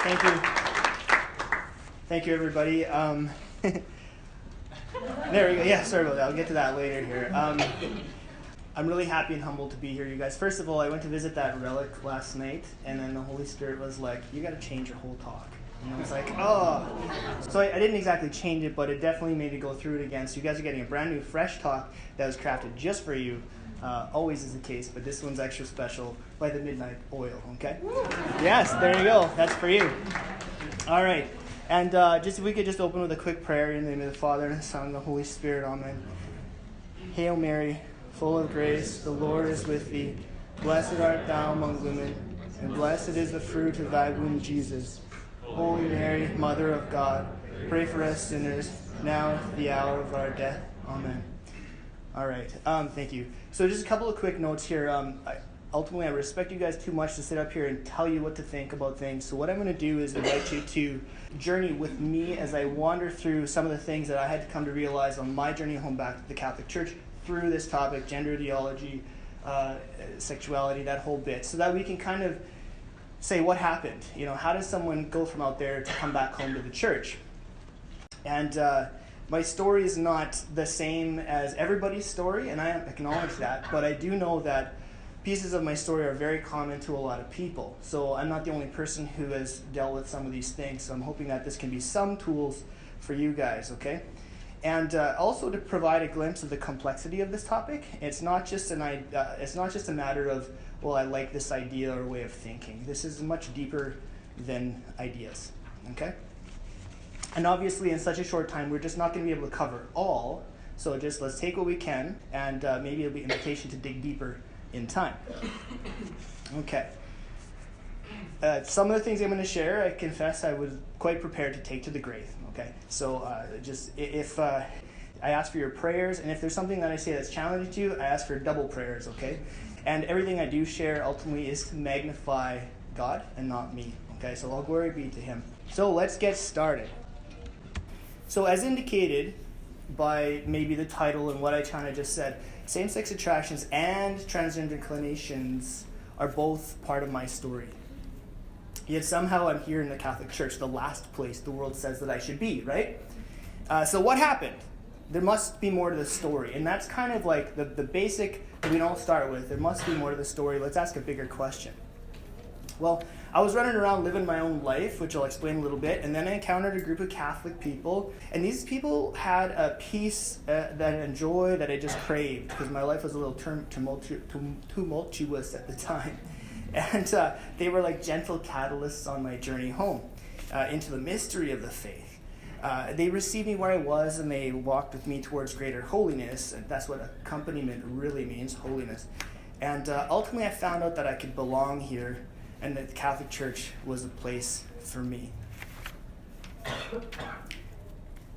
Thank you. Thank you, everybody. There we go. Yeah, sorry about that. I'll get to that later here. I'm really happy and humbled to be here, you guys. First of all, I went to visit that relic last night, and then the Holy Spirit was like, you got to change your whole talk. And I was like, oh. So I didn't exactly change it, but it definitely made me go through it again. So you guys are getting a brand new, fresh talk that was crafted just for you. Always is the case, but this one's extra special by the Midnight Oil, okay? Yes, there you go. That's for you. All right. And just if we could just open with a quick prayer in the name of the Father, and the Son, and the Holy Spirit. Amen. Hail Mary, full of grace, the Lord is with thee. Blessed art thou among women, and blessed is the fruit of thy womb, Jesus. Holy Mary, Mother of God, pray for us sinners, now at the hour of our death. Amen. All right. Thank you. So just a couple of quick notes here. Ultimately, I respect you guys too much to sit up here and tell you what to think about things. So what I'm going to do is invite you to journey with me as I wander through some of the things that I had to come to realize on my journey home back to the Catholic Church through this topic, gender ideology, sexuality, that whole bit, so that we can kind of say what happened. You know, how does someone go from out there to come back home to the church? And my story is not the same as everybody's story, and I acknowledge that, but I do know that pieces of my story are very common to a lot of people. So I'm not the only person who has dealt with some of these things, so I'm hoping that this can be some tools for you guys, okay? And also to provide a glimpse of the complexity of this topic. It's not just a matter of, well, I like this idea or way of thinking. This is much deeper than ideas, okay? And obviously in such a short time, we're just not going to be able to cover all. So just let's take what we can, and maybe it'll be an invitation to dig deeper in time. Okay. Some of the things I'm going to share, I confess I was quite prepared to take to the grave. Okay. So just if I ask for your prayers, and if there's something that I say that's challenging to you, I ask for double prayers. Okay. And everything I do share ultimately is to magnify God and not me. Okay. So all glory be to Him. So let's get started. So as indicated by maybe the title and what I kind of just said, same-sex attractions and transgender inclinations are both part of my story. Yet somehow I'm here in the Catholic Church, the last place the world says that I should be, right? So what happened? There must be more to the story. And that's kind of like the basic that we don't start with. There must be more to the story. Let's ask a bigger question. Well, I was running around living my own life, which I'll explain a little bit, and then I encountered a group of Catholic people, and these people had a peace and joy that I just craved, because my life was a little tumultuous at the time. And they were like gentle catalysts on my journey home into the mystery of the faith. They received me where I was, and they walked with me towards greater holiness, and that's what accompaniment really means, holiness. And ultimately I found out that I could belong here, and that the Catholic Church was a place for me.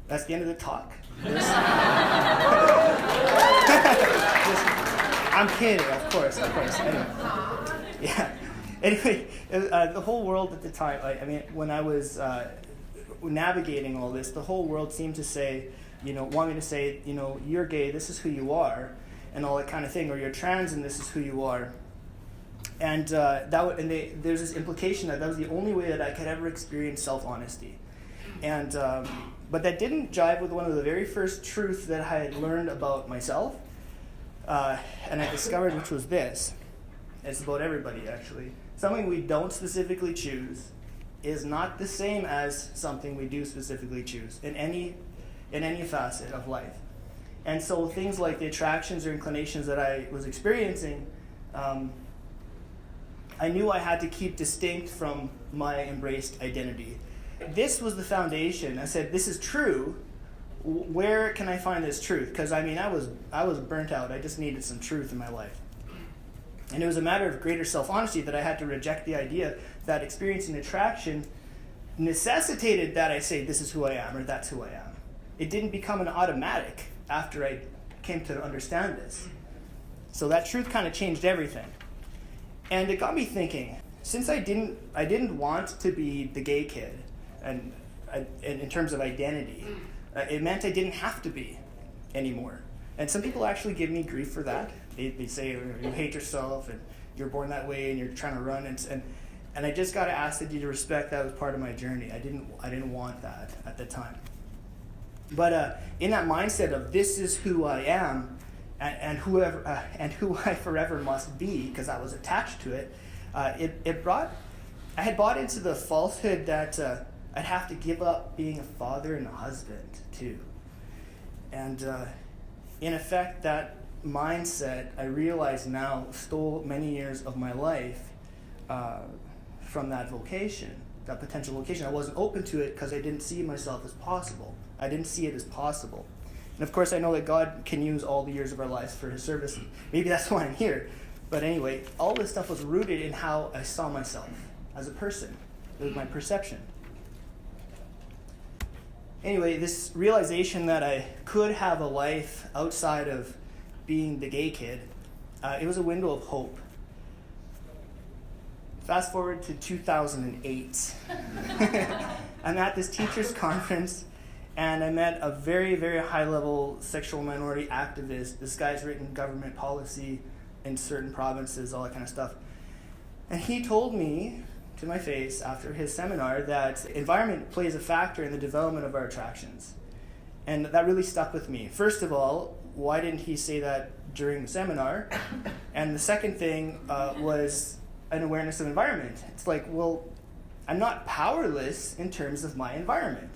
That's the end of the talk. I'm kidding, of course. Anyway. Yeah. Anyway, the whole world at the time, when I was navigating all this, the whole world seemed to say, want me to say, you're gay, this is who you are, and all that kind of thing, or you're trans and this is who you are. And there's this implication that was the only way that I could ever experience self-honesty. And but that didn't jive with one of the very first truths that I had learned about myself, and I discovered, which was this. It's about everybody, actually. Something we don't specifically choose is not the same as something we do specifically choose in any facet of life. And so things like the attractions or inclinations that I was experiencing, I knew I had to keep distinct from my embraced identity. This was the foundation. I said, this is true. Where can I find this truth? Because I was burnt out. I just needed some truth in my life. And it was a matter of greater self-honesty that I had to reject the idea that experiencing attraction necessitated that I say, this is who I am, or that's who I am. It didn't become an automatic after I came to understand this. So that truth kind of changed everything. And it got me thinking, since I didn't want to be the gay kid, and in terms of identity, it meant I didn't have to be anymore. And some people actually give me grief for that. They say you hate yourself and you're born that way and you're trying to run. And And I just got to ask that you to respect that as part of my journey. I didn't want that at the time. But in that mindset of this is who I am, and who I forever must be, because I was attached to it, I had bought into the falsehood that I'd have to give up being a father and a husband too. And in effect, that mindset, I realize now, stole many years of my life from that vocation, that potential vocation. I wasn't open to it because I didn't see myself as possible. I didn't see it as possible. And of course, I know that God can use all the years of our lives for his service. And maybe that's why I'm here. But anyway, all this stuff was rooted in how I saw myself as a person. It was my perception. Anyway, this realization that I could have a life outside of being the gay kid, it was a window of hope. Fast forward to 2008. I'm at this teachers' conference, and I met a very, very high-level sexual minority activist. This guy's written government policy in certain provinces, all that kind of stuff. And he told me to my face after his seminar that environment plays a factor in the development of our attractions. And that really stuck with me. First of all, why didn't he say that during the seminar? And the second thing was an awareness of environment. It's like, well, I'm not powerless in terms of my environment.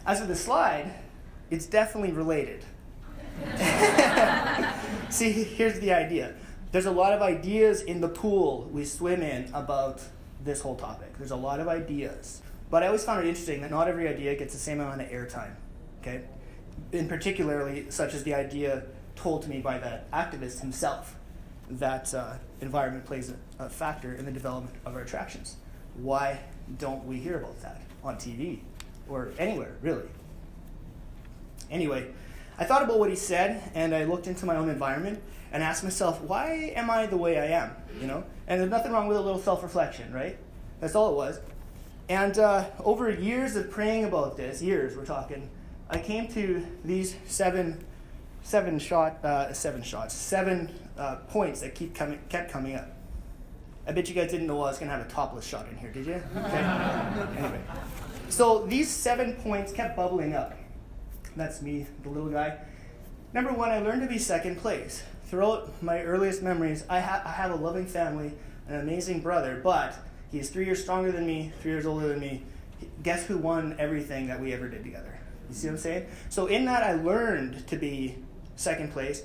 As for the slide, it's definitely related. See, here's the idea. There's a lot of ideas in the pool we swim in about this whole topic. There's a lot of ideas. But I always found it interesting that not every idea gets the same amount of airtime. Okay? In particularly, such as the idea told to me by that activist himself, that environment plays a factor in the development of our attractions. Why don't we hear about that on TV or anywhere, really? Anyway, I thought about what he said, and I looked into my own environment and asked myself, why am I the way I am? You know? And there's nothing wrong with a little self-reflection, right? That's all it was. And over years of praying about this, years we're talking, I came to these seven points that kept coming up. I bet you guys didn't know I was going to have a topless shot in here, did you? Okay. Anyway. So these 7 points kept bubbling up. That's me, the little guy. Number 1, I learned to be second place. Throughout my earliest memories, I have a loving family, an amazing brother, but he's 3 years stronger than me, 3 years older than me. Guess who won everything that we ever did together? You see what I'm saying? So in that, I learned to be second place.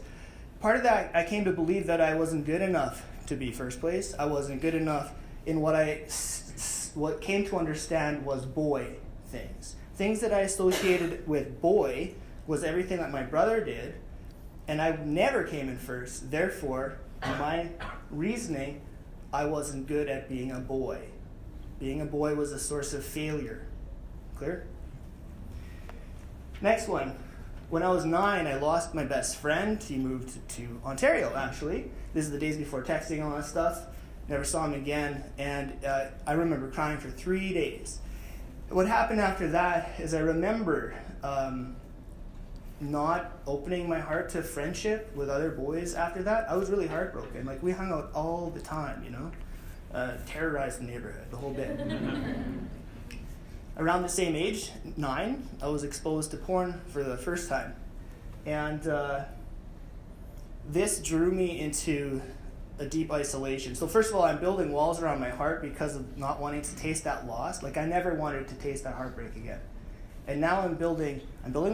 Part of that, I came to believe that I wasn't good enough to be first place. I wasn't good enough in what came to understand was boy things. Things that I associated with boy was everything that my brother did, and I never came in first. Therefore, in my reasoning, I wasn't good at being a boy. Being a boy was a source of failure. Clear? Next one. When I was 9, I lost my best friend. He moved to Ontario, actually. This is the days before texting and all that stuff. Never saw him again. And I remember crying for 3 days. What happened after that is I remember not opening my heart to friendship with other boys after that. I was really heartbroken. Like, we hung out all the time, you know? Terrorized the neighborhood, the whole bit. Around the same age, 9, I was exposed to porn for the first time. And this drew me into a deep isolation. So first of all, I'm building walls around my heart because of not wanting to taste that loss. Like, I never wanted to taste that heartbreak again. And now I'm building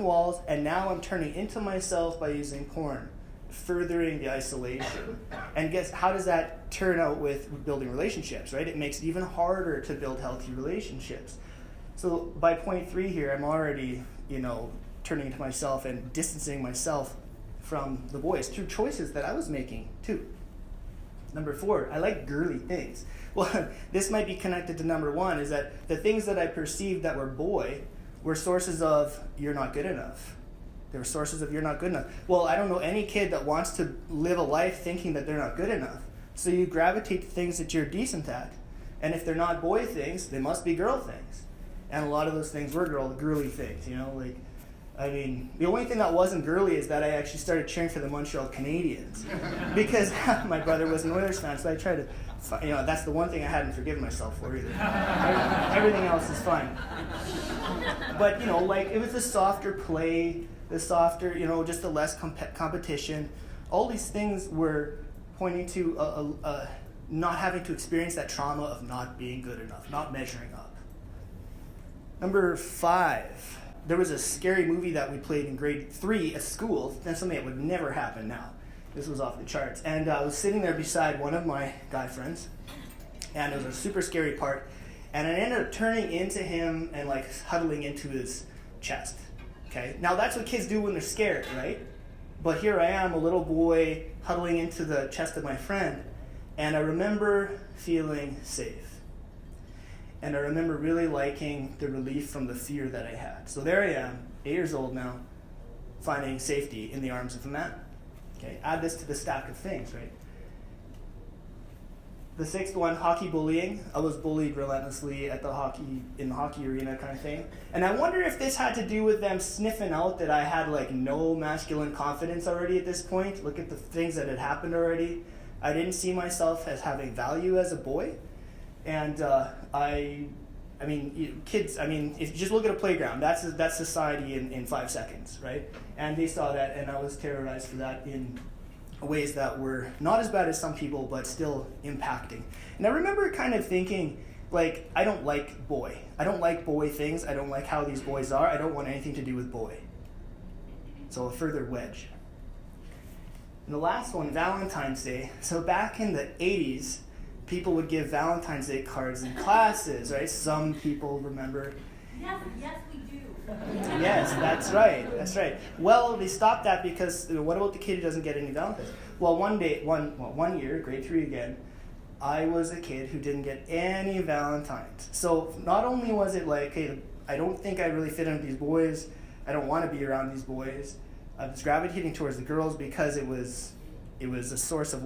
walls, and now I'm turning into myself by using porn, furthering the isolation. And guess how does that turn out with building relationships, right? It makes it even harder to build healthy relationships. So by point 3 here, I'm already, turning into myself and distancing myself from the boys through choices that I was making too. Number 4, I like girly things. Well, this might be connected to number 1, is that the things that I perceived that were boy were sources of you're not good enough. They were sources of you're not good enough. Well, I don't know any kid that wants to live a life thinking that they're not good enough. So you gravitate to things that you're decent at. And if they're not boy things, they must be girl things. And a lot of those things were girly things, like I mean, the only thing that wasn't girly is that I actually started cheering for the Montreal Canadiens because my brother was an Oilers fan, so I tried to, that's the one thing I hadn't forgiven myself for either. Everything else is fine. But, it was the softer play, the softer, just the less competition. All these things were pointing to not having to experience that trauma of not being good enough, not measuring up. Number 5. There was a scary movie that we played in grade 3 at school. That's something that would never happen now. This was off the charts. And I was sitting there beside one of my guy friends, and it was a super scary part. And I ended up turning into him and huddling into his chest. Okay? Now that's what kids do when they're scared, right? But here I am, a little boy huddling into the chest of my friend, and I remember feeling safe. And I remember really liking the relief from the fear that I had. So there I am, 8 years old now, finding safety in the arms of a man. Okay, add this to the stack of things, right? The 6th one, hockey bullying. I was bullied relentlessly in the hockey arena kind of thing. And I wonder if this had to do with them sniffing out that I had no masculine confidence already at this point. Look at the things that had happened already. I didn't see myself as having value as a boy. And kids, if you just look at a playground, that's society in 5 seconds, right? And they saw that, and I was terrorized for that in ways that were not as bad as some people, but still impacting. And I remember kind of thinking, I don't like boy. I don't like boy things. I don't like how these boys are. I don't want anything to do with boy. So a further wedge. And the last one, Valentine's Day. So back in the 80s, people would give Valentine's Day cards in classes, right? Some people remember. Yes, we do. Yes, that's right. Well, they stopped that because what about the kid who doesn't get any Valentine's? Well, one year, grade 3 again, I was a kid who didn't get any Valentines. So not only was it hey, I don't think I really fit in with these boys. I don't want to be around these boys. I was gravitating towards the girls because it was a source of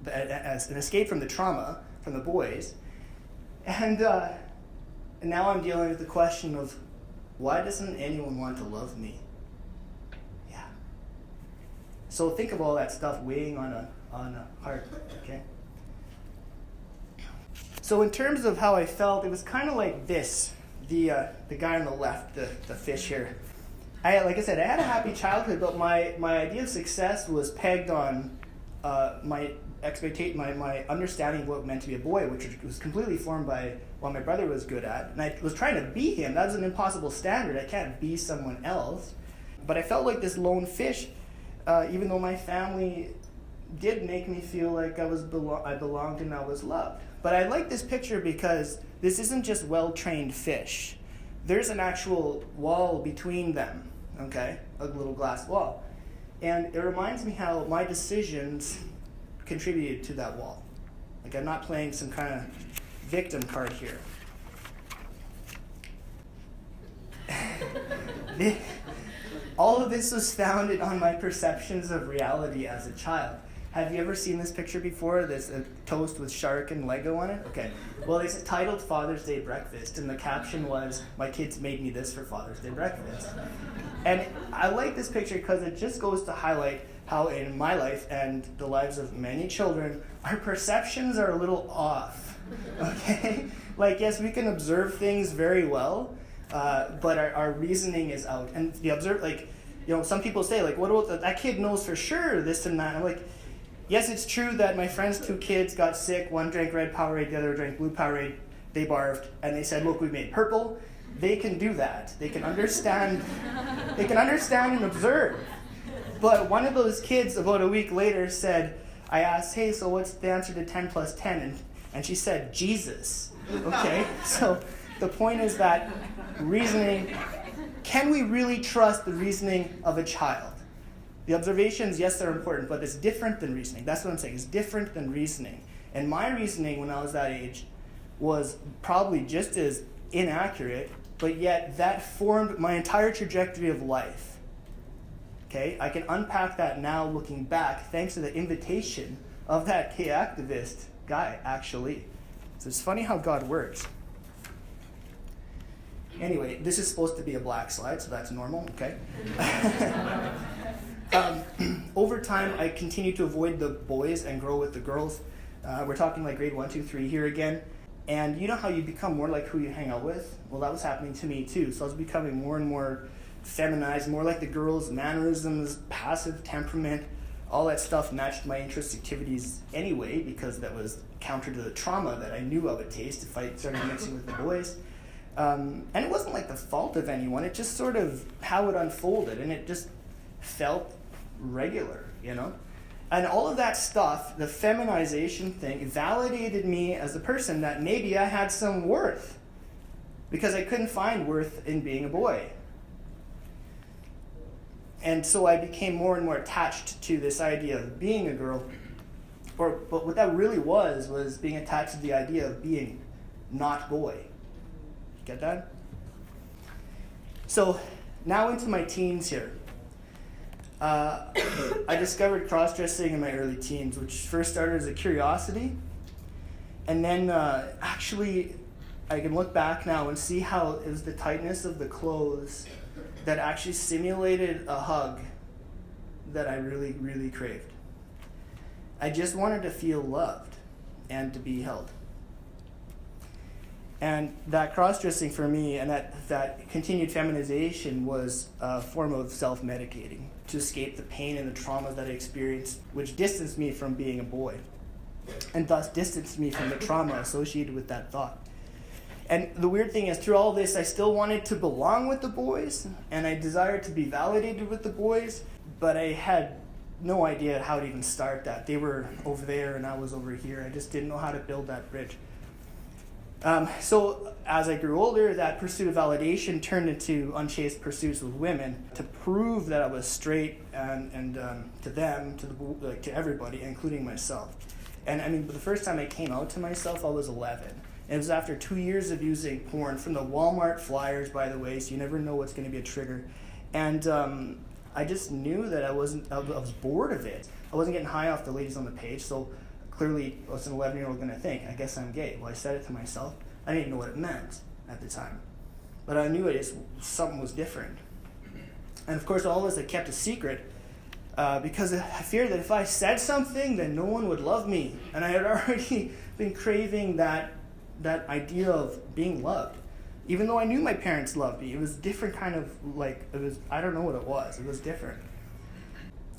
as an escape from the trauma from the boys, and now I'm dealing with the question of why doesn't anyone want to love me? Yeah. So think of all that stuff weighing on a heart. Okay. So in terms of how I felt, it was kind of like this. The guy on the left, the fish here. Like I said, I had a happy childhood, but my idea of success was pegged on my understanding of what it meant to be a boy, which was completely formed by what my brother was good at. And I was trying to be him. That was an impossible standard. I can't be someone else. But I felt like this lone fish, even though my family did make me feel like I belonged and I was loved. But I like this picture because this isn't just well-trained fish. There's an actual wall between them, okay? A little glass wall. And it reminds me how my decisions contributed to that wall. I'm not playing some kind of victim card here. All of this was founded on my perceptions of reality as a child. Have you ever seen this picture before? There's a toast with shark and Lego on it? Okay. Well, it's titled Father's Day Breakfast, and the caption was, "My kids made me this for Father's Day breakfast." And I like this picture because it just goes to highlight how in my life and the lives of many children, our perceptions are a little off, okay? Yes, we can observe things very well, but our reasoning is out. And some people say, what about that kid knows for sure this and that? And I'm yes, it's true that my friend's 2 kids got sick. One drank red Powerade, the other drank blue Powerade. They barfed, and they said, "Look, we made purple." They can do that. They can understand. They can understand and observe. But one of those kids, about a week later, said, I asked, "Hey, so what's the answer to 10 plus 10? And she said, "Jesus." Okay? So the point is that reasoning, can we really trust the reasoning of a child? The observations, yes, they're important, but it's different than reasoning. That's what I'm saying. It's different than reasoning. And my reasoning when I was that age was probably just as inaccurate, but yet that formed my entire trajectory of life. Okay? I can unpack that now looking back thanks to the invitation of that gay activist guy, actually. So it's funny how God works. Anyway, this is supposed to be a black slide, so that's normal, okay? Over time, I continued to avoid the boys and grow with the girls. We're talking like grade 1, 2, 3 here again. And you know how you become more like who you hang out with? Well, that was happening to me too. So I was becoming more and more feminized, more like the girls, mannerisms, passive temperament, all that stuff matched my interest activities anyway, because that was counter to the trauma that I knew I would taste if I started mixing with the boys. And it wasn't like the fault of anyone, it just sort of how it unfolded, and it just felt regular, you know? And all of that stuff, the feminization thing, validated me as a person that maybe I had some worth, because I couldn't find worth in being a boy. And so I became more and more attached to this idea of being a girl. But what that really was being attached to the idea of being not boy. Get that? So now into my teens here. I discovered cross-dressing in my early teens, which first started as a curiosity. And then actually, I can look back now and see how it was the tightness of the clothes that actually simulated a hug that I really, really craved. I just wanted to feel loved and to be held. And that cross-dressing for me and that continued feminization was a form of self-medicating to escape the pain and the trauma that I experienced, which distanced me from being a boy, and thus distanced me from the trauma associated with that thought. And the weird thing is, through all this, I still wanted to belong with the boys, and I desired to be validated with the boys, but I had no idea how to even start that. They were over there and I was over here. I just didn't know how to build that bridge. So as I grew older, that pursuit of validation turned into unchaste pursuits with women to prove that I was straight and to them, to everybody, including myself. And I mean, the first time I came out to myself, I was 11. And it was after 2 years of using porn from the Walmart flyers, by the way, so you never know what's going to be a trigger. And I just knew that I was bored of it. I wasn't getting high off the ladies on the page, so clearly what's an 11-year-old going to think? I guess I'm gay. Well, I said it to myself. I didn't know what it meant at the time. But I knew something was different. And of course, all this I kept a secret because I feared that if I said something, then no one would love me. And I had already been craving that idea of being loved. Even though I knew my parents loved me, it was different kind of I don't know what it was. It was different.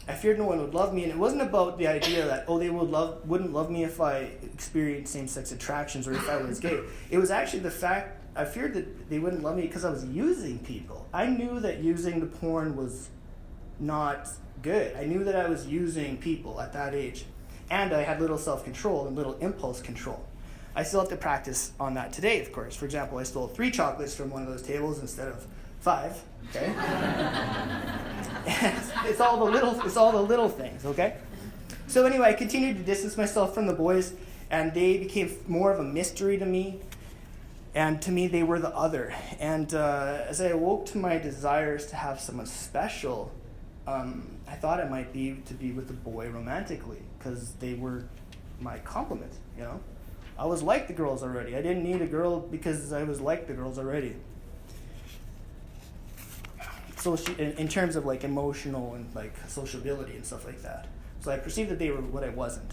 I feared no one would love me, and it wasn't about the idea that, they wouldn't love me if I experienced same-sex attractions or if I was gay. It was actually the fact, I feared that they wouldn't love me because I was using people. I knew that using the porn was not good. I knew that I was using people at that age. And I had little self-control and little impulse control. I still have to practice on that today, of course. For example, I stole 3 chocolates from one of those tables instead of 5, okay? It's all the little things, okay? So anyway, I continued to distance myself from the boys, and they became more of a mystery to me. And to me, they were the other. And as I awoke to my desires to have someone special, I thought it might be to be with a boy romantically, because they were my complement, you know? I was like the girls already. I didn't need a girl because I was like the girls already. So in terms of like emotional and like sociability and stuff like that. So I perceived that they were what I wasn't.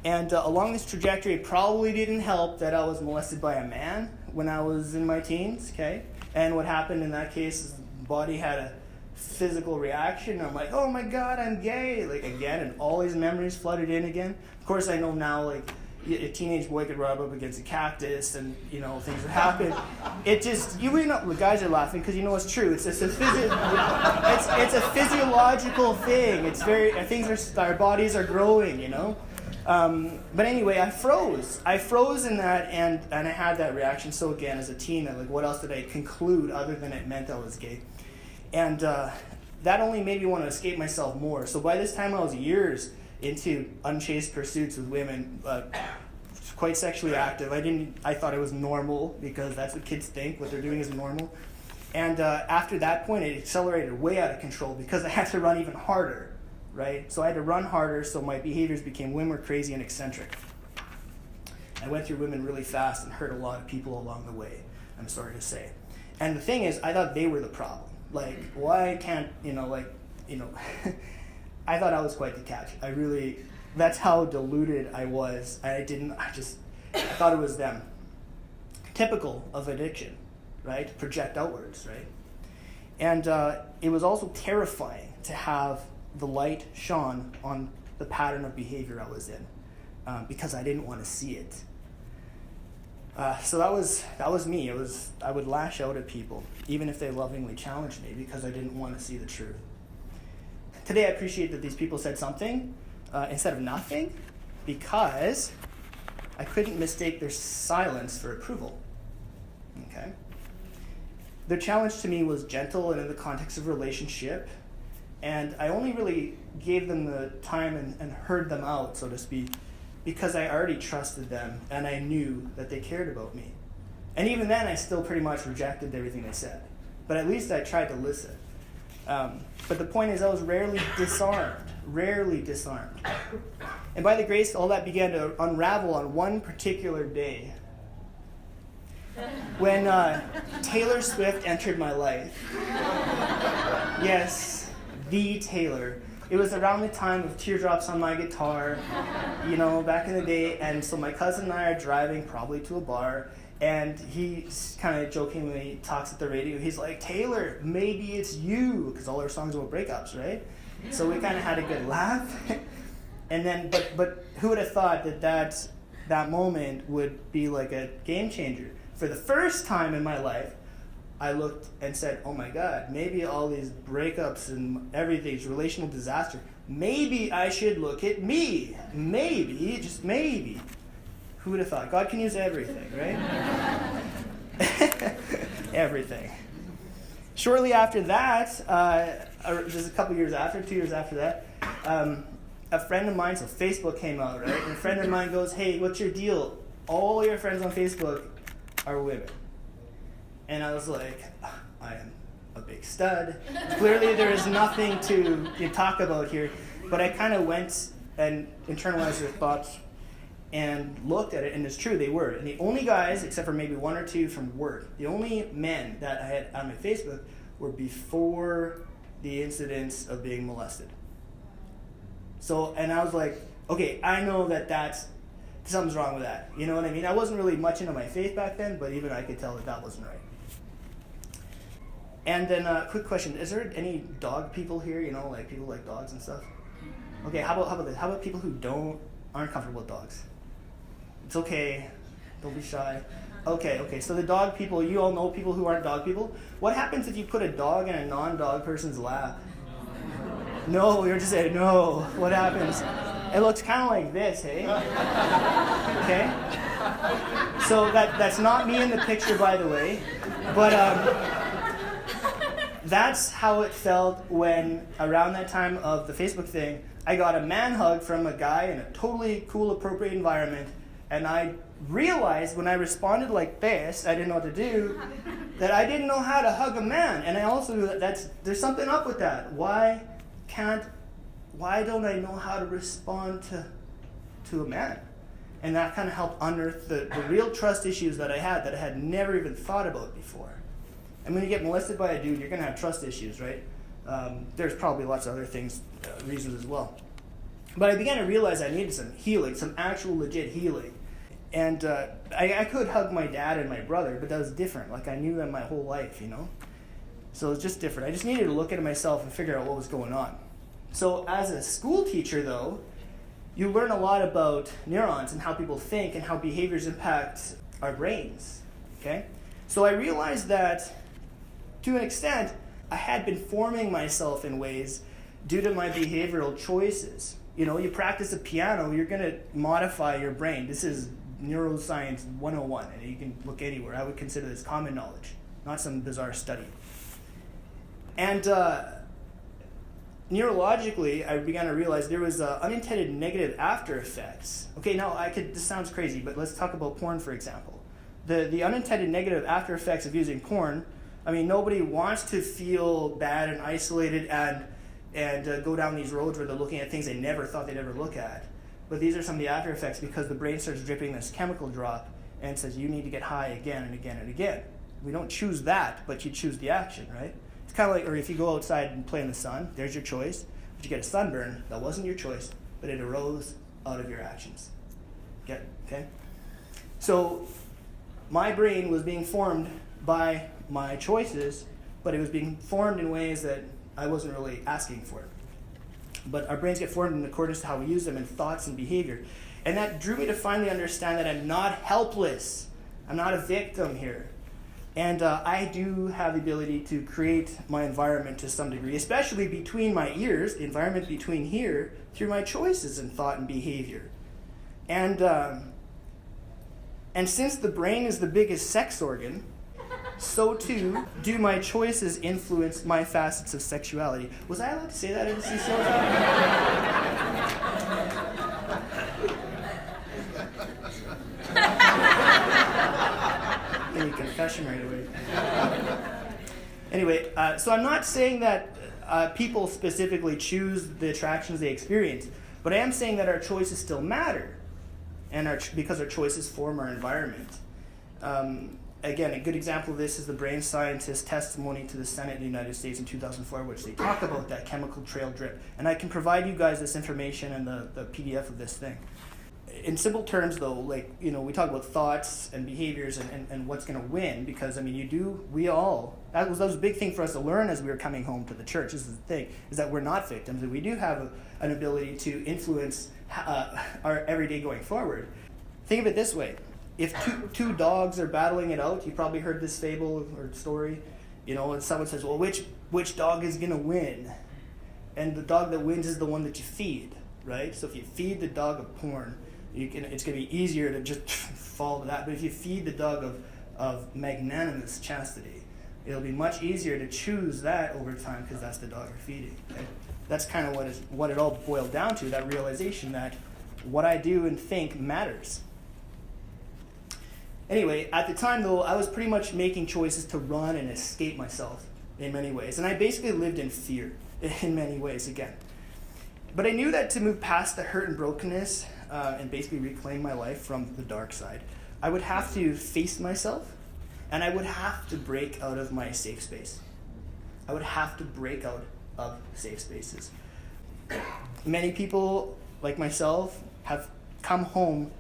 And along this trajectory, it probably didn't help that I was molested by a man when I was in my teens, okay? And what happened in that case is the body had a physical reaction. I'm like, oh my God, I'm gay, like again, and all these memories flooded in again. Of course, I know now, like, a teenage boy could rub up against a cactus and, things would happen. It just, the guys are laughing because it's true. It's just it's a physiological thing. It's our bodies are growing, But anyway, I froze in that and I had that reaction. So again, as a teen, what else did I conclude other than it meant I was gay? And that only made me want to escape myself more. So by this time I was years into unchaste pursuits with women, quite sexually active. I thought it was normal because that's what kids think, what they're doing is normal. And after that point, it accelerated way out of control because I had to run even harder, right? So I had to run harder, so my behaviors became way more crazy and eccentric. I went through women really fast and hurt a lot of people along the way. I'm sorry to say. And the thing is, I thought they were the problem. Like, why can't, I thought I was quite the catch. That's how deluded I was. I thought it was them. Typical of addiction, right? Project outwards, right? And it was also terrifying to have the light shone on the pattern of behavior I was in, because I didn't want to see it. So that was me. I would lash out at people, even if they lovingly challenged me, because I didn't want to see the truth. Today I appreciate that these people said something instead of nothing, because I couldn't mistake their silence for approval. Okay? Their challenge to me was gentle and in the context of relationship, and I only really gave them the time and heard them out, so to speak, because I already trusted them and I knew that they cared about me. And even then, I still pretty much rejected everything they said. But at least I tried to listen. But the point is, I was rarely disarmed. And by the grace, all that began to unravel on one particular day, when Taylor Swift entered my life. Yes, the Taylor. It was around the time of Teardrops on My Guitar, back in the day. And so my cousin and I are driving probably to a bar, and he kind of jokingly talks at the radio. He's like, "Taylor, maybe it's you," because all our songs were breakups, right? So we kind of had a good laugh. And then, but who would have thought that moment would be like a game changer? For the first time in my life, I looked and said, "Oh my God, maybe all these breakups and everything's relational disaster. Maybe I should look at me. Maybe, just maybe." Who would have thought? God can use everything, right? Everything. Shortly after that, just a couple years after, 2 years after that, a friend of mine, so Facebook came out, right? And a friend of mine goes, "Hey, what's your deal? All your friends on Facebook are women." And I was like, I am a big stud. Clearly there is nothing to talk about here. But I kind of went and internalized their thoughts and looked at it, and it's true, they were. And the only guys, except for maybe one or two from work, the only men that I had on my Facebook were before the incidents of being molested. So, and I was like, okay, I know that's something's wrong with that. You know what I mean? I wasn't really much into my faith back then, but even I could tell that wasn't right. And then, quick question: is there any dog people here? Like people like dogs and stuff. Okay, how about this? How about people who aren't comfortable with dogs? It's okay. Don't be shy. Okay. So the dog people, you all know people who aren't dog people. What happens if you put a dog in a non-dog person's lap? No, you're just saying no. What happens? It looks kind of like this, hey? Okay? So that's not me in the picture, by the way. But that's how it felt when, around that time of the Facebook thing, I got a man hug from a guy in a totally cool, appropriate environment, and I realized when I responded like this, I didn't know what to do, that I didn't know how to hug a man. And I also knew there's something up with that. Why don't I know how to respond to a man? And that kind of helped unearth the real trust issues that I had never even thought about before. And when you get molested by a dude, you're going to have trust issues, right? There's probably lots of other things, reasons as well. But I began to realize I needed some healing, some actual legit healing. And I could hug my dad and my brother, but that was different. Like, I knew them my whole life, So it was just different. I just needed to look at myself and figure out what was going on. So as a school teacher, though, you learn a lot about neurons and how people think and how behaviors impact our brains, okay? So I realized that, to an extent, I had been forming myself in ways due to my behavioral choices. You practice the piano, you're going to modify your brain. This is neuroscience 101, and you can look anywhere. I would consider this common knowledge, not some bizarre study. And neurologically, I began to realize there was unintended negative after effects. Okay, now this sounds crazy, but let's talk about porn, for example. The unintended negative after effects of using porn, nobody wants to feel bad and isolated and go down these roads where they're looking at things they never thought they'd ever look at. But these are some of the after effects because the brain starts dripping this chemical drop and says you need to get high again and again and again. We don't choose that, but you choose the action, right? It's kind of like, or if you go outside and play in the sun, there's your choice. But you get a sunburn, that wasn't your choice, but it arose out of your actions. Get okay? So my brain was being formed by my choices, but it was being formed in ways that I wasn't really asking for. But our brains get formed in accordance to how we use them in thoughts and behavior. And that drew me to finally understand that I'm not helpless. I'm not a victim here. And I do have the ability to create my environment to some degree, especially between my ears, the environment between here, through my choices in thought and behavior. And since the brain is the biggest sex organ, so too do my choices influence my facets of sexuality. Was I allowed to say that in the CCL? Any confession right away. Anyway, so I'm not saying that people specifically choose the attractions they experience, but I am saying that our choices still matter, and because our choices form our environment. Again, a good example of this is the brain scientist's testimony to the Senate in the United States in 2004, which they talk about that chemical trail drip. And I can provide you guys this information and the PDF of this thing. In simple terms, though, like, we talk about thoughts and behaviors and what's going to win, because, that was a big thing for us to learn as we were coming home to the church. This is the thing, is that we're not victims, and we do have an ability to influence our everyday going forward. Think of it this way. If two dogs are battling it out, you probably heard this fable or story, and someone says, well, which dog is going to win? And the dog that wins is the one that you feed, right? So if you feed the dog of porn, it's going to be easier to just fall to that. But if you feed the dog of magnanimous chastity, it'll be much easier to choose that over time because that's the dog you're feeding. Okay? That's kind of what it all boiled down to, that realization that what I do and think matters. Anyway, at the time, though, I was pretty much making choices to run and escape myself in many ways. And I basically lived in fear in many ways again. But I knew that to move past the hurt and brokenness and basically reclaim my life from the dark side, I would have to face myself, and I would have to break out of my safe space. I would have to break out of safe spaces. Many people, like myself, have come home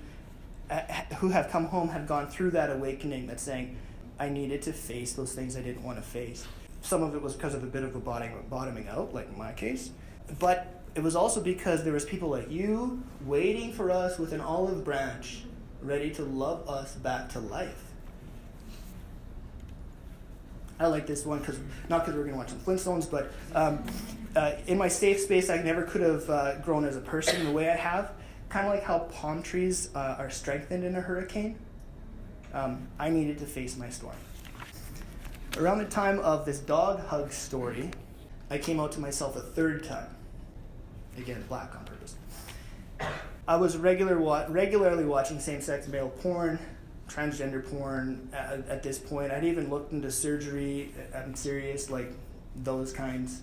have gone through that awakening that's saying, I needed to face those things I didn't want to face. Some of it was because of a bit of a bottoming out, like in my case. But it was also because there was people like you waiting for us with an olive branch, ready to love us back to life. I like this one, not because we're going to watch some Flintstones, but in my safe space, I never could have grown as a person the way I have. Kind of like how palm trees are strengthened in a hurricane. I needed to face my storm. Around the time of this dog hug story, I came out to myself a third time. Again, black on purpose. I was regularly watching same-sex male porn, transgender porn at this point. I'd even looked into surgery. I'm serious, like those kinds.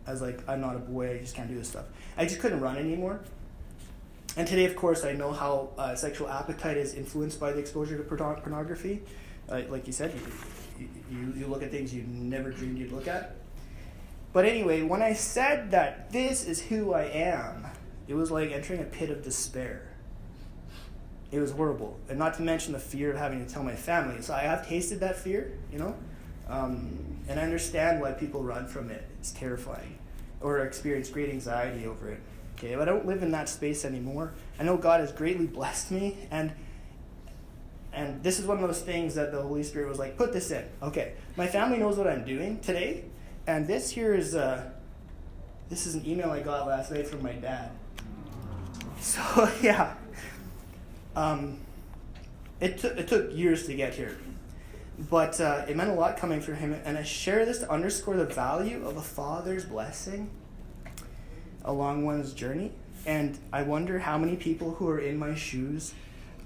I was like, I'm not a boy, I just can't do this stuff. I just couldn't run anymore. And today, of course, I know how sexual appetite is influenced by the exposure to pornography. Like you said, you look at things you never dreamed you'd look at. But anyway, when I said that this is who I am, it was like entering a pit of despair. It was horrible. And not to mention the fear of having to tell my family. So I have tasted that fear, and I understand why people run from it. It's terrifying. Or experience great anxiety over it. Okay, but I don't live in that space anymore. I know God has greatly blessed me, and this is one of those things that the Holy Spirit was like, put this in. Okay, my family knows what I'm doing today, and this here is this is an email I got last night from my dad. So yeah, it took years to get here, but it meant a lot coming from him, and I share this to underscore the value of a father's blessing along one's journey. And I wonder how many people who are in my shoes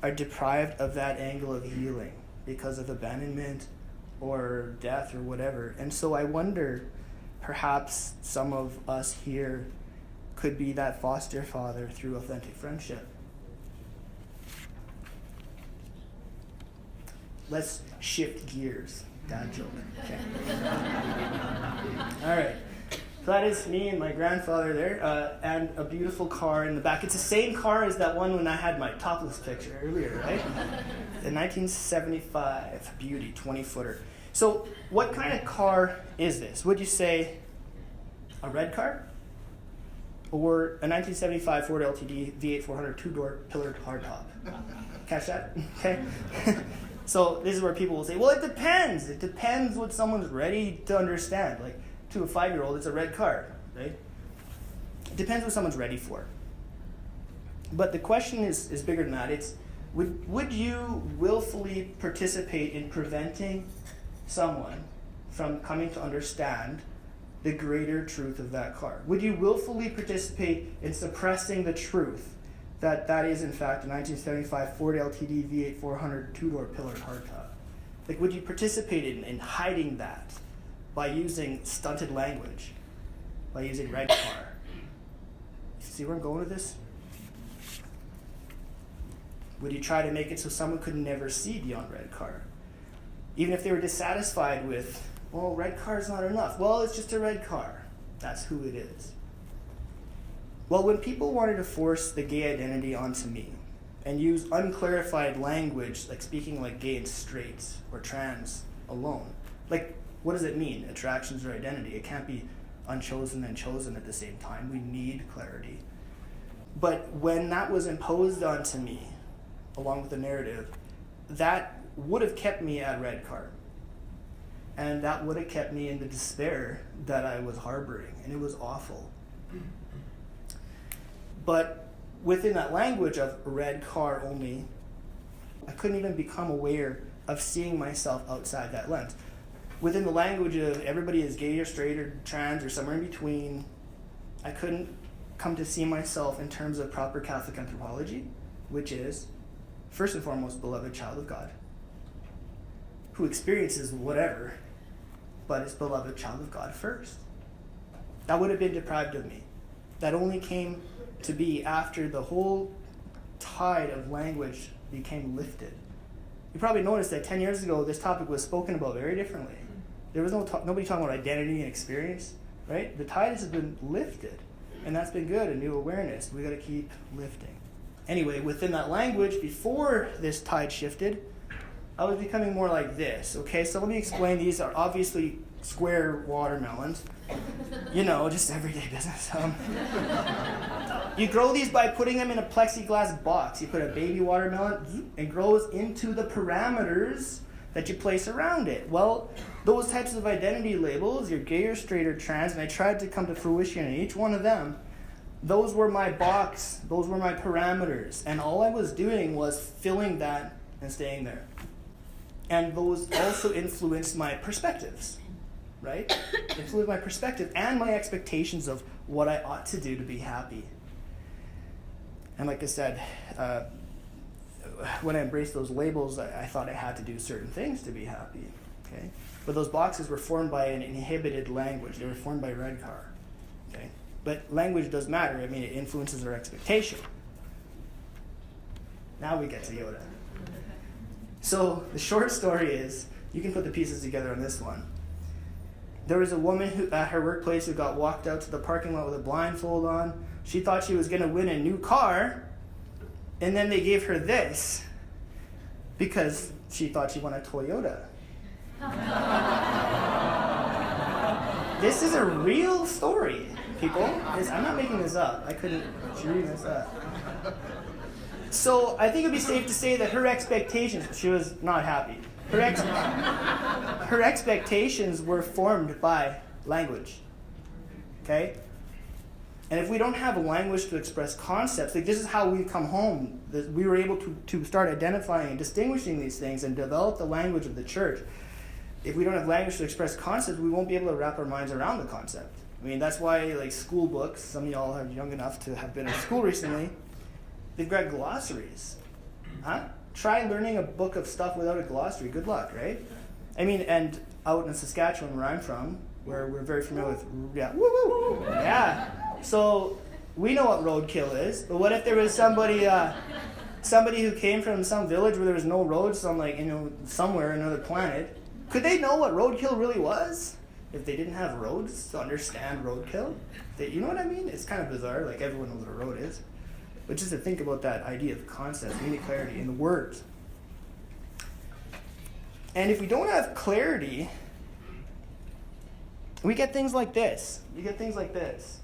are deprived of that angle of healing because of abandonment or death or whatever. And so I wonder, perhaps some of us here could be that foster father through authentic friendship. Let's shift gears. Dad joke. Okay. All right. So that is me and my grandfather there, and a beautiful car in the back. It's the same car as that one when I had my topless picture earlier, right? The 1975 Beauty 20-footer. So what kind of car is this? Would you say a red car? Or a 1975 Ford LTD V8 400 two-door pillared hardtop? Catch that? Okay. So this is where people will say, well, it depends. It depends what someone's ready to understand. Like, to a 5-year-old, it's a red car, right? It depends what someone's ready for. But the question is bigger than that. It's, would you willfully participate in preventing someone from coming to understand the greater truth of that car? Would you willfully participate in suppressing the truth that is, in fact, a 1975 Ford LTD V8 400 two-door pillared hardtop? Like, would you participate in hiding that by using stunted language, by using red car? See where I'm going with this? Would you try to make it so someone could never see beyond red car? Even if they were dissatisfied with, well, red car's not enough. Well, it's just a red car. That's who it is. Well, when people wanted to force the gay identity onto me and use unclarified language, like speaking like gay and straight or trans alone, like, what does it mean? Attractions or identity? It can't be unchosen and chosen at the same time. We need clarity. But when that was imposed onto me, along with the narrative, that would have kept me at red car. And that would have kept me in the despair that I was harboring. And it was awful. But within that language of red car only, I couldn't even become aware of seeing myself outside that lens. Within the language of everybody is gay or straight or trans or somewhere in between, I couldn't come to see myself in terms of proper Catholic anthropology, which is, first and foremost, beloved child of God, who experiences whatever, but is beloved child of God first. That would have been deprived of me. That only came to be after the whole tide of language became lifted. You probably noticed that 10 years ago, this topic was spoken about very differently. There was nobody talking about identity and experience, right? The tide has been lifted, and that's been good, a new awareness. We got to keep lifting. Anyway, within that language, before this tide shifted, I was becoming more like this, okay? So let me explain. These are obviously square watermelons. You know, just everyday business. You grow these by putting them in a plexiglass box. You put a baby watermelon, it grows into the parameters that you place around it. Well, those types of identity labels, you're gay or straight or trans, and I tried to come to fruition in each one of them. Those were my box. Those were my parameters. And all I was doing was filling that and staying there. And those also influenced my perspectives, right? Influenced my perspective and my expectations of what I ought to do to be happy. And like I said, when I embraced those labels, I thought I had to do certain things to be happy, okay? But those boxes were formed by an inhibited language. They were formed by red car, okay? But language does matter. I mean, it influences our expectation. Now we get to Yoda. So the short story is, you can put the pieces together on this one. There was a woman who, at her workplace, who got walked out to the parking lot with a blindfold on. She thought she was going to win a new car, and then they gave her this because she thought she won a Toyota. This is a real story, people. I'm not making this up. I couldn't dream this up. So I think it would be safe to say that her expectations, she was not happy. Her expectations were formed by language, okay? And if we don't have a language to express concepts, like this is how we come home. We were able to start identifying and distinguishing these things and develop the language of the church. If we don't have language to express concepts, we won't be able to wrap our minds around the concept. I mean, that's why like school books, some of y'all are young enough to have been in school recently, they've got glossaries. Huh? Try learning a book of stuff without a glossary. Good luck, right? I mean, and out in Saskatchewan, where I'm from, where we're very familiar with, yeah. So we know what roadkill is, but what if there was somebody who came from some village where there was no roads, somewhere, another planet, Could they know what roadkill really was if they didn't have roads to understand roadkill? You know what I mean? It's kind of bizarre. Like, everyone knows what a road is. But just to think about that idea of concepts, we need clarity in the words. And if we don't have clarity, we get things like this. You get things like this.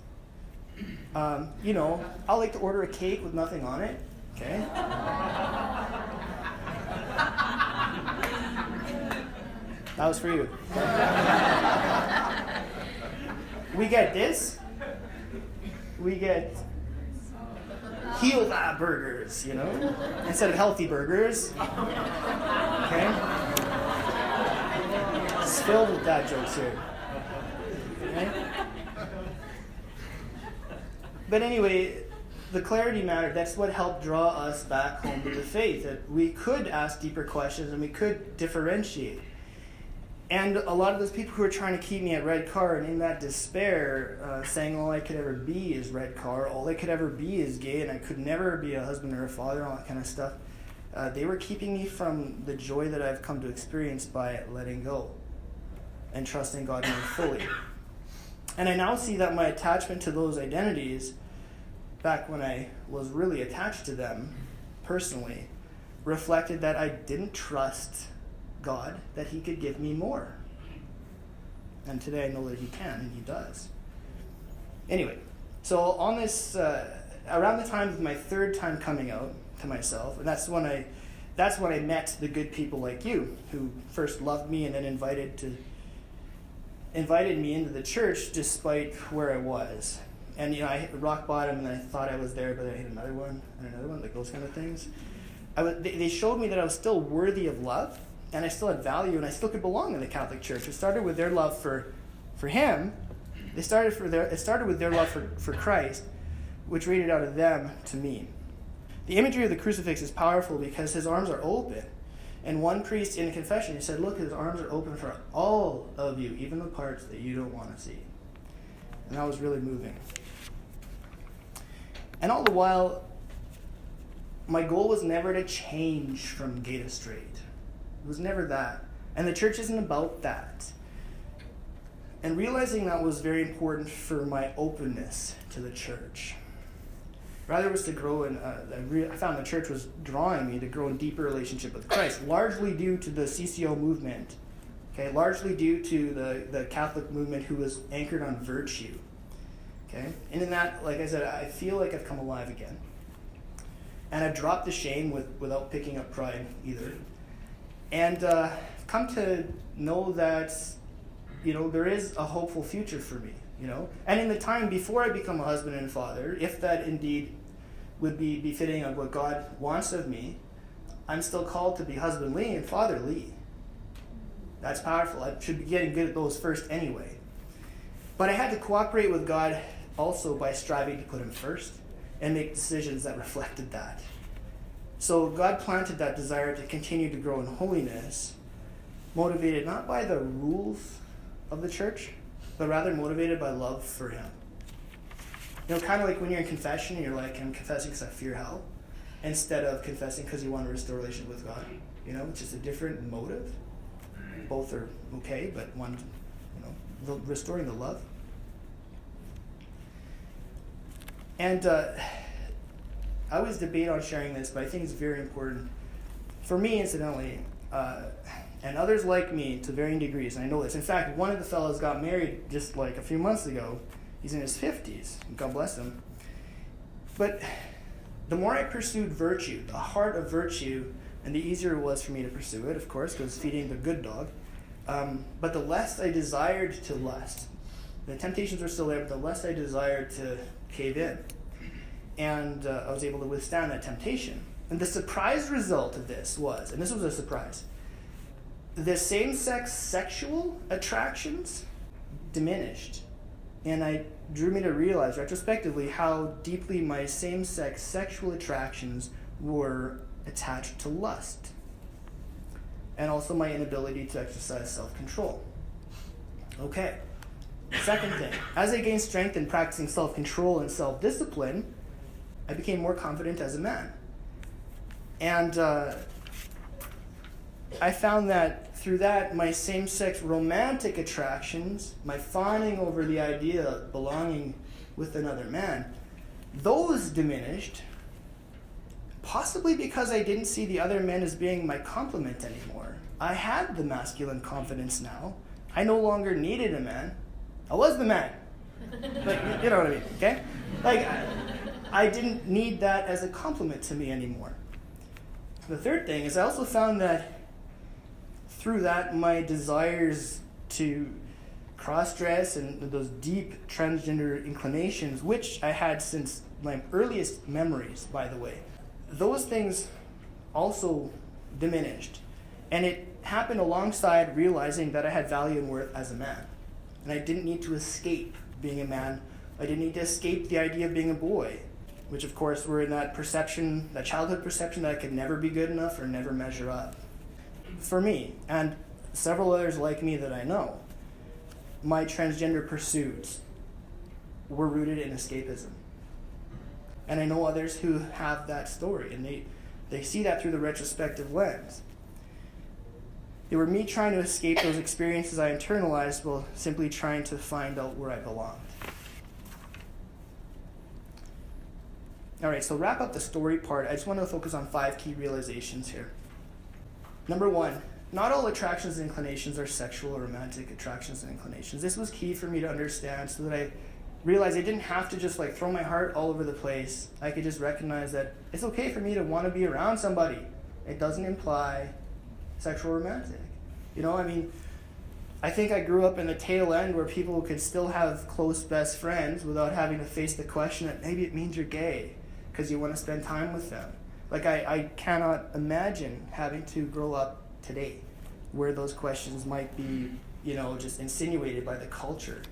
I like to order a cake with nothing on it. Okay? That was for you. We get this. We get heel burgers, instead of healthy burgers. Okay? It's filled with dad jokes here. Okay? But anyway, the clarity mattered. That's what helped draw us back home to the faith. That we could ask deeper questions and we could differentiate. And a lot of those people who were trying to keep me at Red Car and in that despair, saying all I could ever be is Red Car, all I could ever be is gay, and I could never be a husband or a father, all that kind of stuff, they were keeping me from the joy that I've come to experience by letting go and trusting God more fully. And I now see that my attachment to those identities, back when I was really attached to them personally, reflected that I didn't trust God, that he could give me more. And today I know that he can, and he does. Anyway, so on this, around the time of my third time coming out to myself, and that's when I met the good people like you, who first loved me and then invited me into the church despite where I was. And I hit rock bottom, and I thought I was there, but I hit another one, like those kind of things. They showed me that I was still worthy of love, and I still had value, and I still could belong in the Catholic Church. It started with their love for him. It started with their love for Christ, which radiated out of them to me. The imagery of the crucifix is powerful because his arms are open. And one priest in a confession, he said, look, his arms are open for all of you, even the parts that you don't want to see. And that was really moving. And all the while, my goal was never to change from gay to straight. It was never that. And the church isn't about that. And realizing that was very important for my openness to the church. Rather, it was to grow in, I found the church was drawing me to grow in deeper relationship with Christ, largely due to the CCO movement, okay, largely due to the Catholic movement who was anchored on virtue, okay? And in that, like I said, I feel like I've come alive again. And I've dropped the shame without picking up pride either. And come to know that, there is a hopeful future for me, And in the time before I become a husband and father, if that indeed would be befitting of what God wants of me, I'm still called to be husbandly and fatherly. That's powerful. I should be getting good at those first anyway. But I had to cooperate with God also by striving to put him first and make decisions that reflected that. So God planted that desire to continue to grow in holiness, motivated not by the rules of the church, but rather motivated by love for him. Kind of like when you're in confession and you're like, I'm confessing because I fear hell, instead of confessing because you want to restore relation with God. It's just a different motive. Both are okay, but one, restoring the love. And I always debate on sharing this, but I think it's very important. For me, incidentally, and others like me to varying degrees, and I know this. In fact, one of the fellows got married just like a few months ago. He's in his 50s. God bless him. But the more I pursued virtue, the heart of virtue, and the easier it was for me to pursue it, of course, because feeding the good dog, but the less I desired to lust. The temptations were still there, but the less I desired to cave in. And I was able to withstand that temptation. And the surprise result of this was, and this was a surprise, the same-sex sexual attractions diminished. And it drew me to realize retrospectively how deeply my same-sex sexual attractions were attached to lust. And also my inability to exercise self-control. Okay. Second thing, as I gained strength in practicing self-control and self-discipline, I became more confident as a man. And I found that through that, my same-sex romantic attractions, my fawning over the idea of belonging with another man, those diminished, possibly because I didn't see the other men as being my complement anymore. I had the masculine confidence now. I no longer needed a man. I was the man. Like, you know what I mean, okay? Like, I didn't need that as a compliment to me anymore. The third thing is I also found that through that, my desires to cross-dress and those deep transgender inclinations, which I had since my earliest memories, by the way, those things also diminished. And it happened alongside realizing that I had value and worth as a man. And I didn't need to escape being a man. I didn't need to escape the idea of being a boy, which of course were in that perception, that childhood perception that I could never be good enough or never measure up. For me, and several others like me that I know, my transgender pursuits were rooted in escapism. And I know others who have that story, and they see that through the retrospective lens. They were me trying to escape those experiences I internalized while simply trying to find out where I belonged. All right, so wrap up the story part. I just want to focus on 5 key realizations here. Number 1, not all attractions and inclinations are sexual or romantic attractions and inclinations. This was key for me to understand so that I realized I didn't have to just like throw my heart all over the place. I could just recognize that it's okay for me to want to be around somebody. It doesn't imply sexual or romantic. You know, I mean, I think I grew up in the tail end where people could still have close best friends without having to face the question that maybe it means you're gay because you want to spend time with them. Like, I cannot imagine having to grow up today where those questions might be, you know, just insinuated by the culture.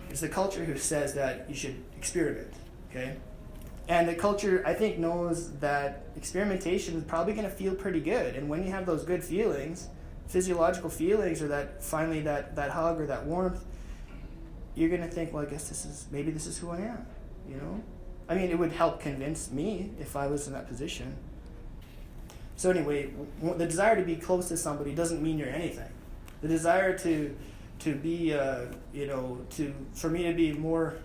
It's the culture who says that you should experiment, okay? And the culture, I think, knows that experimentation is probably going to feel pretty good. And when you have those good feelings, physiological feelings, or that finally that hug or that warmth, you're going to think, well, I guess maybe this is who I am, you know? I mean, it would help convince me if I was in that position. So anyway, the desire to be close to somebody doesn't mean you're anything. The desire to be, for me to be more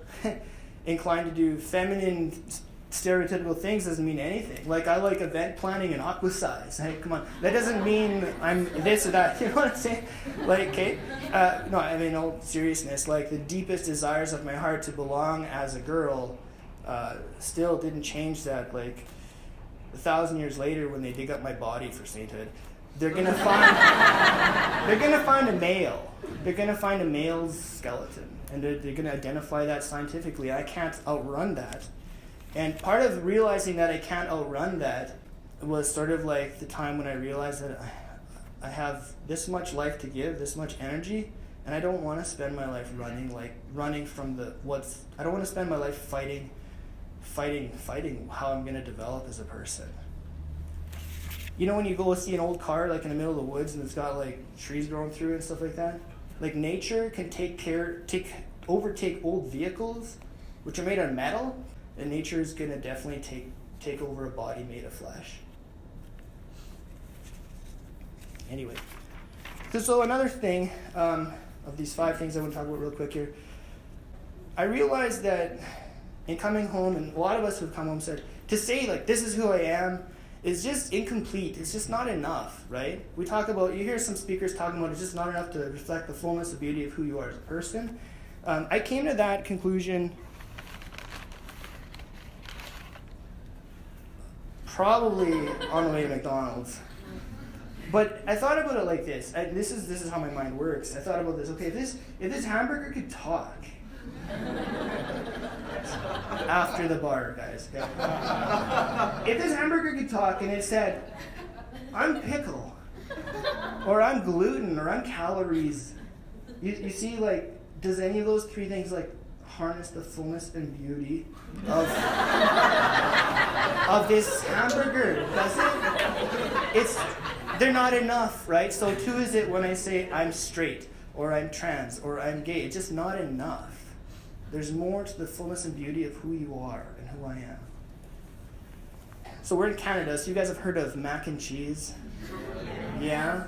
inclined to do feminine stereotypical things doesn't mean anything. Like, I like event planning and aqua size. Hey, come on. That doesn't mean I'm this or that. You know what I'm saying? Like, okay? No, I mean, in all seriousness, like, the deepest desires of my heart to belong as a girl still didn't change that. Like, 1,000 years later, when they dig up my body for sainthood, they're gonna find a male. They're gonna find a male's skeleton, and they're gonna identify that scientifically. I can't outrun that. And part of realizing that I can't outrun that was sort of like the time when I realized that I have this much life to give, this much energy, and I don't want to spend my life running from I don't want to spend my life fighting how I'm going to develop as a person. You know when you go see an old car like in the middle of the woods and it's got like trees growing through it and stuff like that? Like, nature can overtake old vehicles, which are made of metal, and nature is going to definitely take over a body made of flesh. Anyway, so another thing of these 5 things I want to talk about real quick here, I realized that in coming home, and a lot of us who've come home said, to say like, this is who I am, is just incomplete. It's just not enough, right? You hear some speakers talking about it's just not enough to reflect the fullness and beauty of who you are as a person. I came to that conclusion probably on the way to McDonald's. But I thought about it like this. This is how my mind works. I thought about this. Okay, if this hamburger could talk after the bar, guys. Okay? If this hamburger could talk and it said, "I'm pickle," or "I'm gluten," or "I'm calories," you see, like, does any of those 3 things like harness the fullness and beauty of this hamburger? Does it? They're not enough, right? So too is it when I say I'm straight, or I'm trans, or I'm gay. It's just not enough. There's more to the fullness and beauty of who you are and who I am. So we're in Canada, so you guys have heard of mac and cheese? Yeah?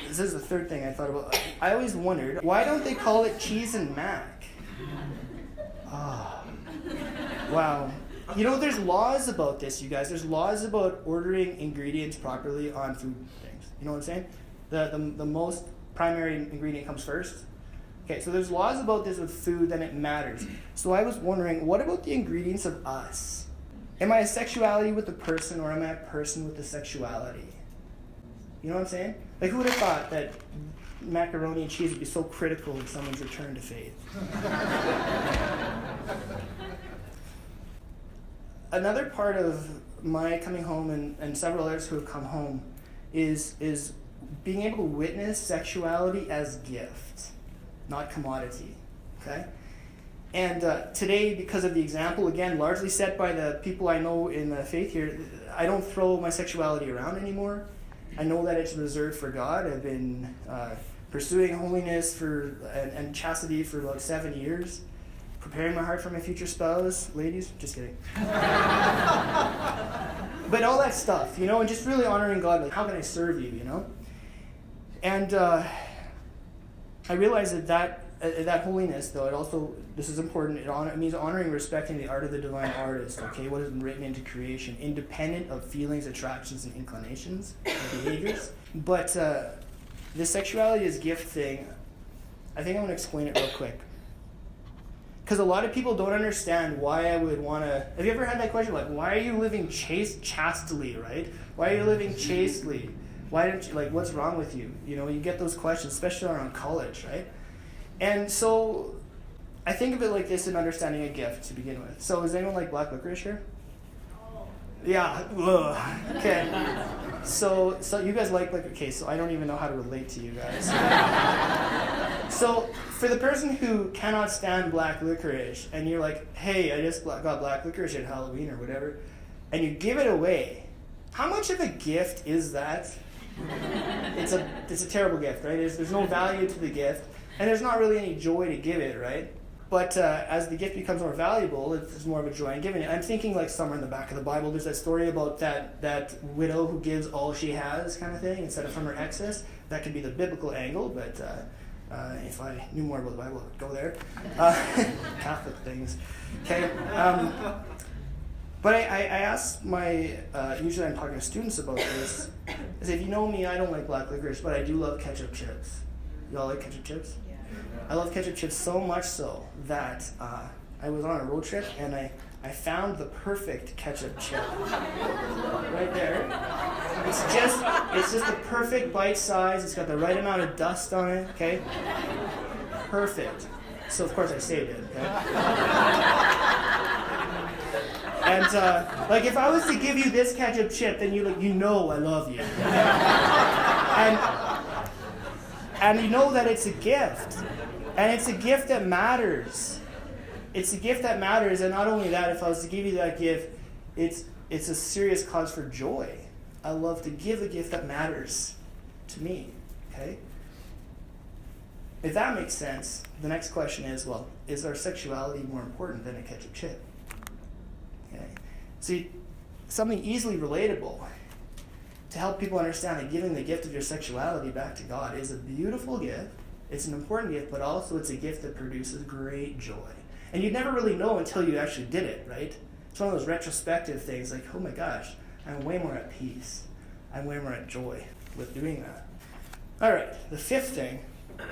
this is the third thing I thought about. I always wondered, why don't they call it cheese and mac? Oh, wow. You know, there's laws about this, you guys. There's laws about ordering ingredients properly on food things. You know what I'm saying? The most primary ingredient comes first. Okay, so there's laws about this with food, then it matters. So I was wondering, what about the ingredients of us? Am I a sexuality with the person, or am I a person with the sexuality? You know what I'm saying? Like, who would have thought that macaroni and cheese would be so critical in someone's return to faith? Another part of my coming home, and several others who have come home, is being able to witness sexuality as gift, not commodity. Okay? And today, because of the example, again, largely set by the people I know in the faith here, I don't throw my sexuality around anymore. I know that it's reserved for God. I've been pursuing holiness and chastity for about 7 years, preparing my heart for my future spouse. Ladies, just kidding. But all that stuff, you know, and just really honoring God. Like, how can I serve you, you know? And I realized that holiness, though, it also, this is important, it means honoring and respecting the art of the divine artist, okay, what has been written into creation, independent of feelings, attractions, and inclinations, and behaviors. But this sexuality as gift thing, I think I'm going to explain it real quick. Because a lot of people don't understand why I would want to... Have you ever had that question? Like, why are you living chastely, right? Why are you living chastely? Why don't you, like, what's wrong with you? You know, you get those questions, especially around college, right? And so I think of it like this in understanding a gift to begin with. So does anyone like black licorice here? Yeah. Ugh. Okay. So you guys like okay, so I don't even know how to relate to you guys. So for the person who cannot stand black licorice, and you're like, hey, I just got black licorice at Halloween or whatever, and you give it away, how much of a gift is that? It's a terrible gift, right? There's no value to the gift, and there's not really any joy to give it, right? But as the gift becomes more valuable, there's more of a joy in giving it. I'm thinking like somewhere in the back of the Bible, there's that story about that widow who gives all she has kind of thing instead of from her excess. That could be the biblical angle, but if I knew more about the Bible, I would go there. Catholic things. Okay. But I ask my, usually I'm talking to students about this. I say, if you know me, I don't like black licorice, but I do love ketchup chips. Y'all like ketchup chips? Yeah. I love ketchup chips so much so that I was on a road trip and I found the perfect ketchup chip. Right there. It's just the perfect bite size. It's got the right amount of dust on it, okay? Perfect. So of course I saved it, okay? And like if I was to give you this ketchup chip, then you know I love you. And you know that it's a gift. And it's a gift that matters. It's a gift that matters, and not only that, if I was to give you that gift, it's a serious cause for joy. I love to give a gift that matters to me. Okay? If that makes sense, the next question is, well, is our sexuality more important than a ketchup chip? Okay. See, something easily relatable to help people understand that giving the gift of your sexuality back to God is a beautiful gift. It's an important gift, but also it's a gift that produces great joy. And you'd never really know until you actually did it, right? It's one of those retrospective things like, oh my gosh, I'm way more at peace. I'm way more at joy with doing that. All right, the fifth thing, I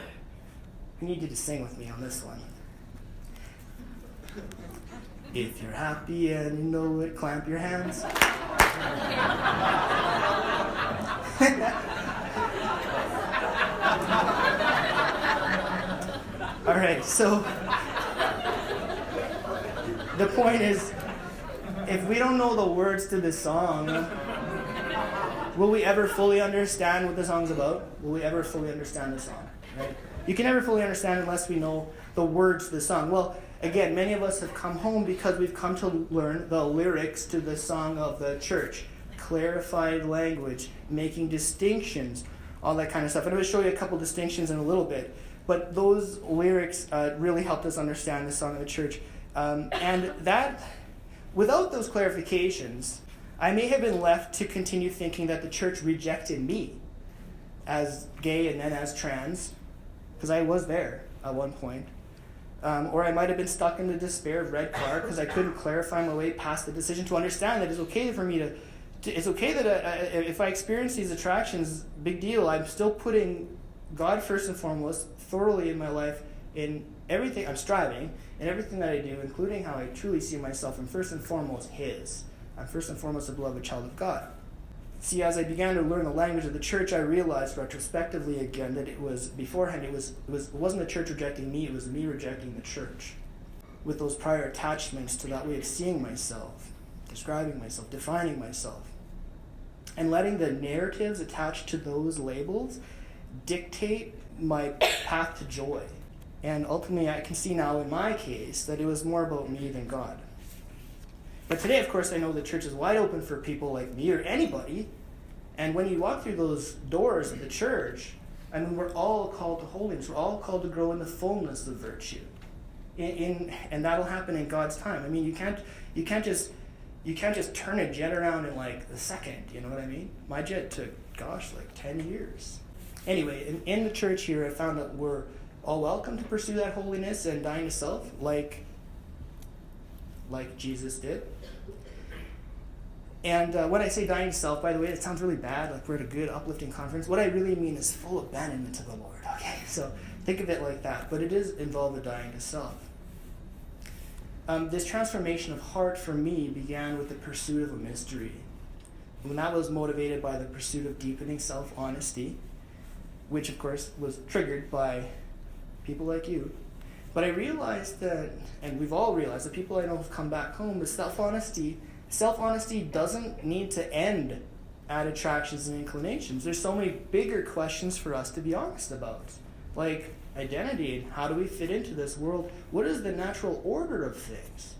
need you to sing with me on this one. If you're happy and you know it, clamp your hands. All right, so the point is, if we don't know the words to this song, will we ever fully understand what the song's about? Will we ever fully understand the song? Right? You can never fully understand unless we know the words to the song. Well, again, many of us have come home because we've come to learn the lyrics to the song of the church. Clarified language, making distinctions, all that kind of stuff. And I'm going to show you a couple distinctions in a little bit. But those lyrics really helped us understand the song of the church. And that, without those clarifications, I may have been left to continue thinking that the church rejected me. as gay and then as trans, because I was there at one point. Or I might have been stuck in the despair of red car because I couldn't clarify my way past the decision to understand that it's okay for me it's okay that if I experience these attractions, big deal, I'm still putting God first and foremost thoroughly in my life, in everything I'm striving, in everything that I do, including how I truly see myself. I'm first and foremost His. I'm first and foremost a beloved child of God. See, as I began to learn the language of the church, I realized retrospectively again that it was, beforehand, it wasn't the church rejecting me, it was me rejecting the church. With those prior attachments to that way of seeing myself, describing myself, defining myself. And letting the narratives attached to those labels dictate my path to joy. And ultimately, I can see now in my case that it was more about me than God. But today, of course, I know the church is wide open for people like me or anybody. And when you walk through those doors of the church, I mean, we're all called to holiness. We're all called to grow in the fullness of virtue. And that'll happen in God's time. I mean, you can't just turn a jet around in like a second. You know what I mean? My jet took, like 10 years. Anyway, in the church here, I found that we're all welcome to pursue that holiness and dying to self, like Jesus did. And when I say dying to self, by the way, it sounds really bad, like we're at a good, uplifting conference. What I really mean is full abandonment to the Lord, okay? So think of it like that, but it is involved with dying to self. This transformation of heart for me began with the pursuit of a mystery. And that was motivated by the pursuit of deepening self-honesty, which of course was triggered by people like you. But I realized that, and we've all realized, that people I know have come back home, but self-honesty doesn't need to end at attractions and inclinations. There's so many bigger questions for us to be honest about, like identity and how do we fit into this world? What is the natural order of things?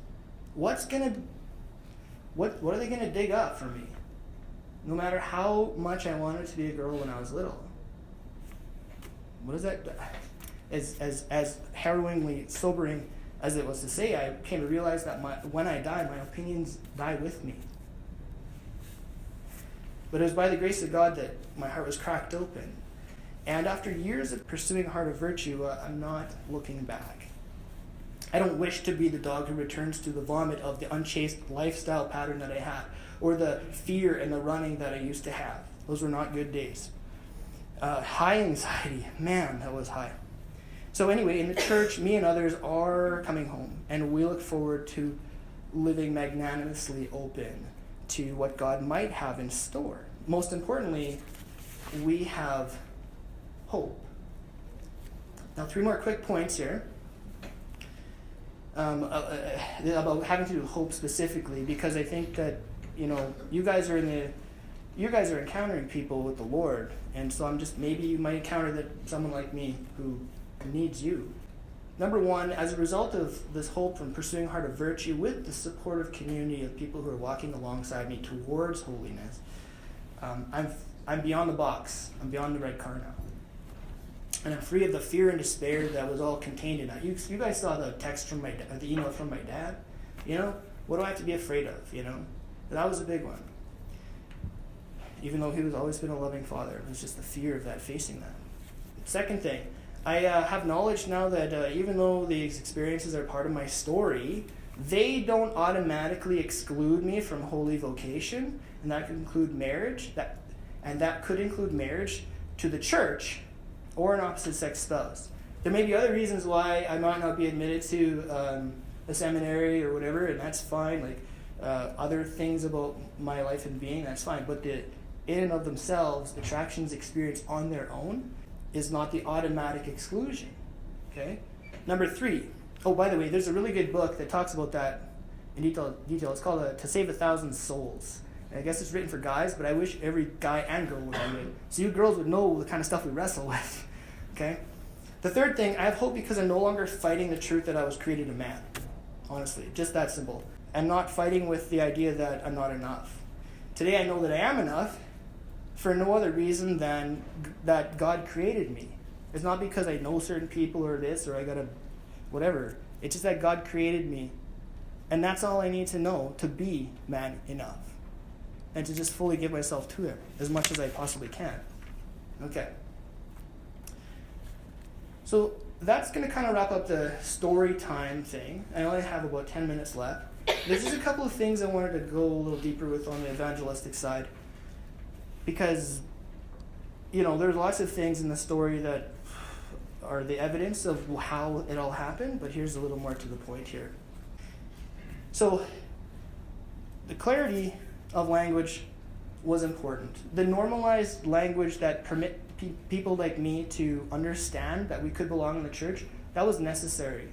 What are they gonna dig up for me? No matter how much I wanted to be a girl when I was little. What is that? As harrowingly sobering as it was to say, I came to realize that when I die, my opinions die with me. But it was by the grace of God that my heart was cracked open. And after years of pursuing a heart of virtue, I'm not looking back. I don't wish to be the dog who returns to the vomit of the unchaste lifestyle pattern that I had, or the fear and the running that I used to have. Those were not good days. High anxiety, man, that was high. So anyway, in the church, me and others are coming home, and we look forward to living magnanimously open to what God might have in store. Most importantly, we have hope. Now, 3 more quick points here about having to do with hope specifically, because I think that you guys are encountering people with the Lord, and so maybe you might encounter that someone like me who needs you. Number 1, as a result of this hope from pursuing heart of virtue with the supportive community of people who are walking alongside me towards holiness, I'm beyond the box. I'm beyond the red car now. And I'm free of the fear and despair that was all contained in that. You guys saw the text from the email from my dad. What do I have to be afraid of? That was a big one. Even though he was always been a loving father, it was just the fear of that, facing that. Second thing, I have knowledge now that even though these experiences are part of my story, they don't automatically exclude me from holy vocation, and that could include marriage. That could include marriage to the church or an opposite-sex spouse. There may be other reasons why I might not be admitted to a seminary or whatever, and that's fine. Like other things about my life and being, that's fine. But in and of themselves, attractions experienced on their own is not the automatic exclusion. Okay? Number 3. Oh, by the way, there's a really good book that talks about that in detail. It's called To Save 1,000 Souls. And I guess it's written for guys, but I wish every guy and girl would read it. So you girls would know the kind of stuff we wrestle with. Okay? The third thing, I have hope because I'm no longer fighting the truth that I was created a man. Honestly, just that simple. I'm not fighting with the idea that I'm not enough. Today I know that I am enough for no other reason than that God created me. It's not because I know certain people or this or I gotta whatever. It's just that God created me. And that's all I need to know to be man enough. And to just fully give myself to Him as much as I possibly can. Okay. So that's going to kind of wrap up the story time thing. I only have about 10 minutes left. There's just a couple of things I wanted to go a little deeper with on the evangelistic side. Because, there's lots of things in the story that are the evidence of how it all happened, but here's a little more to the point here. So, the clarity of language was important. The normalized language that permit people like me to understand that we could belong in the church, that was necessary.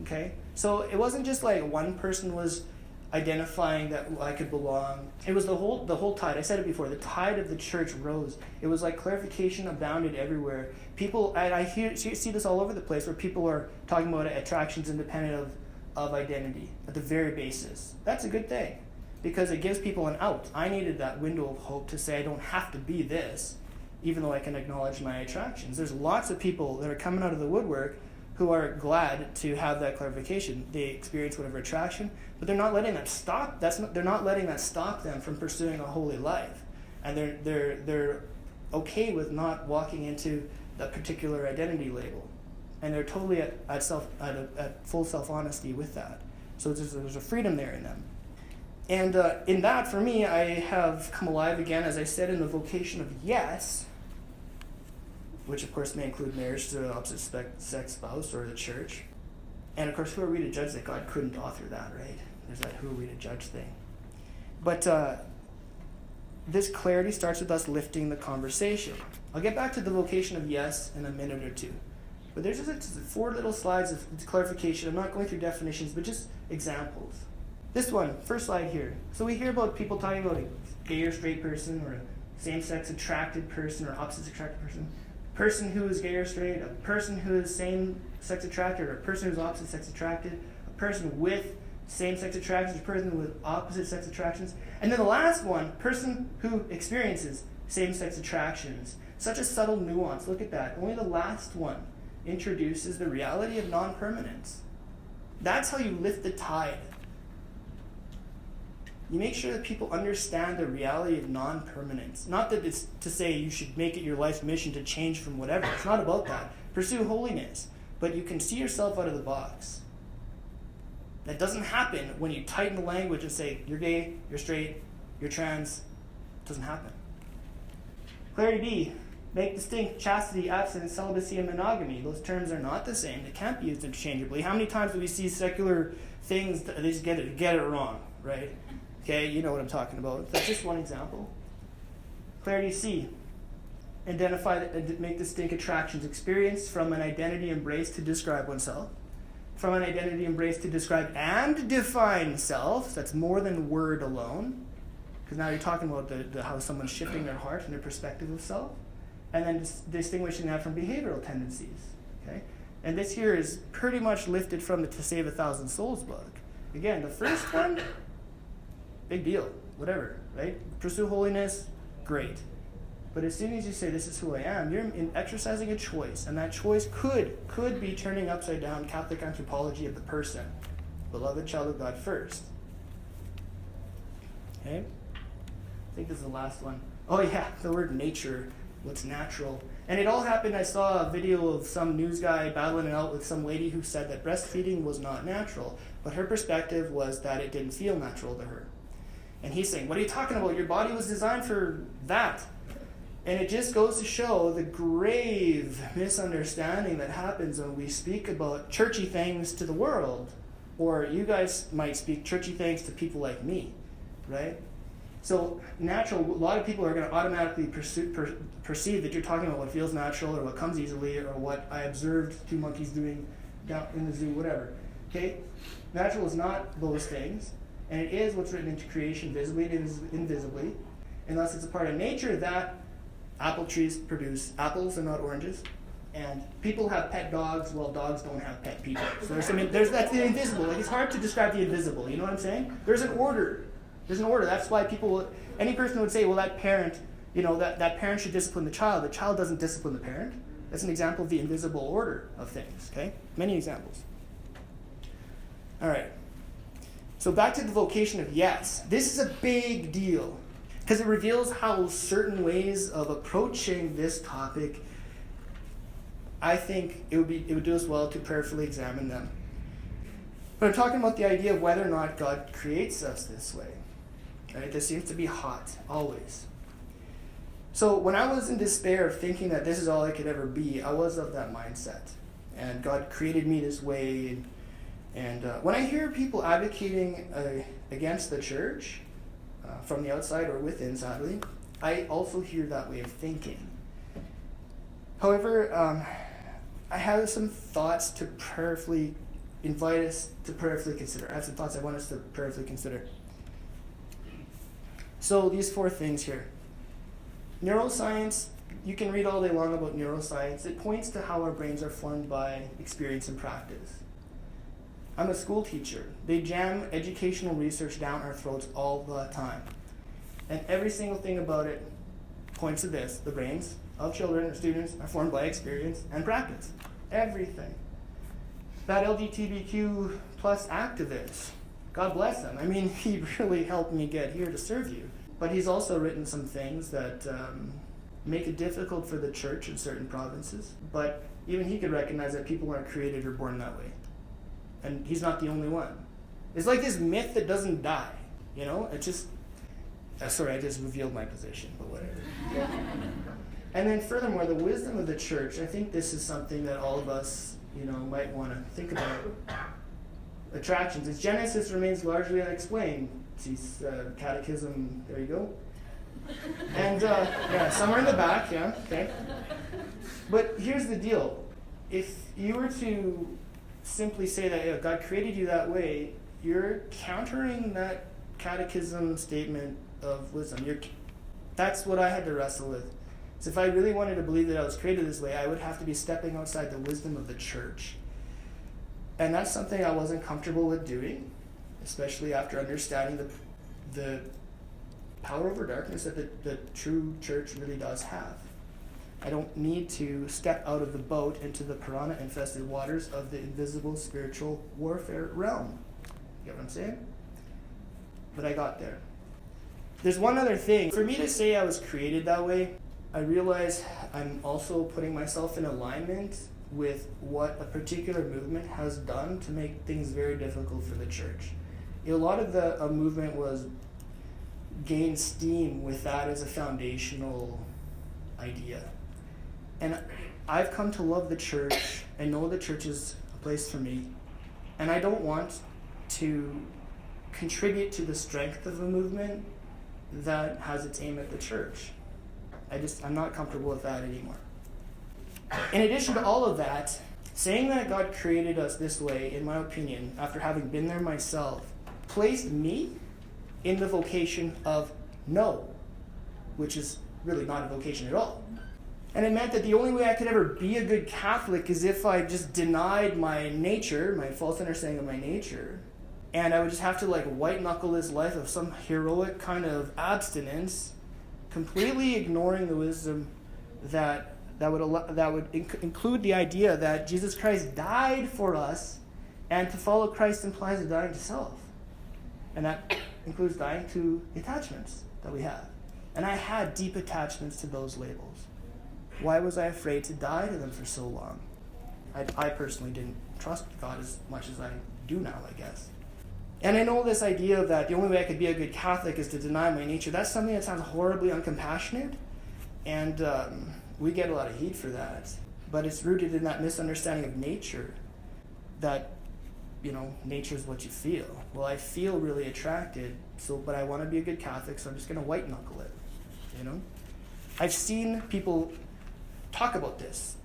Okay? So it wasn't just like one person was identifying that I could belong. It was the whole tide. I said it before. The tide of the church rose. It was like clarification abounded everywhere. People, and I see this all over the place, where people are talking about attractions independent of identity at the very basis. That's a good thing, because it gives people an out. I needed that window of hope to say I don't have to be this, even though I can acknowledge my attractions. There's lots of people that are coming out of the woodwork who are glad to have that clarification. They experience whatever attraction, but they're not letting that stop. They're not letting that stop them from pursuing a holy life, and they're okay with not walking into that particular identity label, and they're totally at full self-honesty with that. So there's a freedom there in them. And in that, for me, I have come alive again, as I said, in the vocation of yes, which of course may include marriage to an opposite sex spouse or the church. And of course, who are we to judge that God couldn't author that, right? There's that who are we to judge thing. But this clarity starts with us lifting the conversation. I'll get back to the vocation of yes in a minute or two. But there's just 4 little slides of clarification. I'm not going through definitions, but just examples. This one, first slide here. So we hear about people talking about a gay or straight person, or a same-sex attracted person, or opposite attracted person who is gay or straight, a person who is same-sex attracted, or a person who is opposite sex attracted, a person with same-sex attractions, a person with opposite sex attractions, and then the last one, person who experiences same-sex attractions. Such a subtle nuance. Look at that. Only the last one introduces the reality of non-permanence. That's how you lift the tide. You make sure that people understand the reality of non-permanence. Not that it's to say you should make it your life's mission to change from whatever. It's not about that. Pursue holiness. But you can see yourself out of the box. That doesn't happen when you tighten the language and say, you're gay, you're straight, you're trans. It doesn't happen. Clarity B. Make distinct chastity, abstinence, celibacy, and monogamy. Those terms are not the same. They can't be used interchangeably. How many times do we see secular things that they just get it wrong, right? Okay, you know what I'm talking about. That's just one example. Clarity C. Identify and make distinct attractions experienced from an identity embraced to describe oneself. From an identity embraced to describe and define self. That's more than word alone. Because now you're talking about how someone's shifting their heart and their perspective of self. And then distinguishing that from behavioral tendencies. Okay? And this here is pretty much lifted from the To Save 1,000 Souls book. Again, the first one, big deal, whatever, right? Pursue holiness, great. But as soon as you say, this is who I am, you're exercising a choice. And that choice could be turning upside down Catholic anthropology of the person. Beloved child of God first. Okay? I think this is the last one. Oh yeah, the word nature. What's natural. And it all happened, I saw a video of some news guy battling it out with some lady who said that breastfeeding was not natural. But her perspective was that it didn't feel natural to her. And he's saying, what are you talking about? Your body was designed for that. And it just goes to show the grave misunderstanding that happens when we speak about churchy things to the world. Or you guys might speak churchy things to people like me, right? So natural, a lot of people are going to automatically perceive that you're talking about what feels natural or what comes easily or what I observed 2 monkeys doing down in the zoo, whatever. Okay? Natural is not those things. And it is what's written into creation visibly and invisibly. Unless it's a part of nature that apple trees produce apples and not oranges. And people have pet dogs while dogs don't have pet people. So there's that's the invisible. Like, it's hard to describe the invisible. You know what I'm saying? There's an order. There's an order. That's why any person would say, well, that parent, that parent should discipline the child. The child doesn't discipline the parent. That's an example of the invisible order of things, okay? Many examples. All right. So back to the vocation of yes. This is a big deal. because it reveals how certain ways of approaching this topic, I think it would do us well to prayerfully examine them. But I'm talking about the idea of whether or not God creates us this way. Right? This seems to be hot, always. So when I was in despair of thinking that this is all I could ever be, I was of that mindset. And God created me this way. And when I hear people advocating against the church, from the outside or within, sadly, I also hear that way of thinking. However, I have some thoughts to prayerfully invite us to prayerfully consider. I have some thoughts I want us to prayerfully consider. So these 4 things here. Neuroscience, you can read all day long about neuroscience. It points to how our brains are formed by experience and practice. I'm a school teacher. They jam educational research down our throats all the time. And every single thing about it points to this. The brains of children or students are formed by experience and practice. Everything. That LGBTQ plus activist, God bless him. I mean, he really helped me get here to serve you. But he's also written some things that make it difficult for the church in certain provinces. But even he could recognize that people aren't created or born that way. And he's not the only one. It's like this myth that doesn't die. You know, it just... sorry, I just revealed my position, but whatever. And then furthermore, the wisdom of the church. I think this is something that all of us, might want to think about. Attractions. Its genesis remains largely unexplained. Geez, catechism, there you go. And, somewhere in the back, yeah, okay. But here's the deal. If you were to simply say that God created you that way, you're countering that catechism statement of wisdom. That's what I had to wrestle with. So if I really wanted to believe that I was created this way, I would have to be stepping outside the wisdom of the church. And that's something I wasn't comfortable with doing, especially after understanding the power over darkness that the true church really does have. I don't need to step out of the boat into the piranha-infested waters of the invisible spiritual warfare realm. You get what I'm saying? But I got there. There's one other thing. For me to say I was created that way, I realize I'm also putting myself in alignment with what a particular movement has done to make things very difficult for the church. A lot of the movement was gain steam with that as a foundational idea. And I've come to love the church and know the church is a place for me. And I don't want to contribute to the strength of a movement that has its aim at the church. I'm not comfortable with that anymore. In addition to all of that, saying that God created us this way, in my opinion, after having been there myself, placed me in the vocation of no, which is really not a vocation at all. And it meant that the only way I could ever be a good Catholic is if I just denied my nature, my false understanding of my nature, and I would just have to white-knuckle this life of some heroic kind of abstinence, completely ignoring the wisdom that would include the idea that Jesus Christ died for us, and to follow Christ implies dying to self. And that includes dying to the attachments that we have. And I had deep attachments to those labels. Why was I afraid to die to them for so long? I personally didn't trust God as much as I do now, I guess. And I know this idea of that the only way I could be a good Catholic is to deny my nature. That's something that sounds horribly uncompassionate, and we get a lot of heat for that. But it's rooted in that misunderstanding of nature, that, nature is what you feel. Well, I feel really attracted, but I want to be a good Catholic, so I'm just going to white-knuckle it, I've seen people talk about this.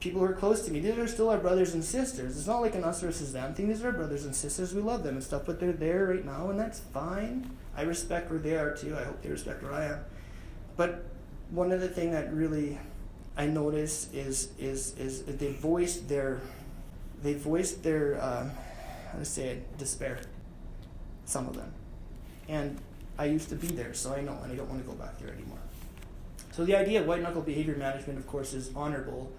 People who are close to me, these are still our brothers and sisters. It's not like an us versus them thing. These are our brothers and sisters. We love them and stuff, but they're there right now, and that's fine. I respect where they are too. I hope they respect where I am. But one of the things that really I notice is they voiced their despair. Some of them, and I used to be there, so I know, and I don't want to go back there anymore. So the idea of white-knuckle behavior management, of course, is honorable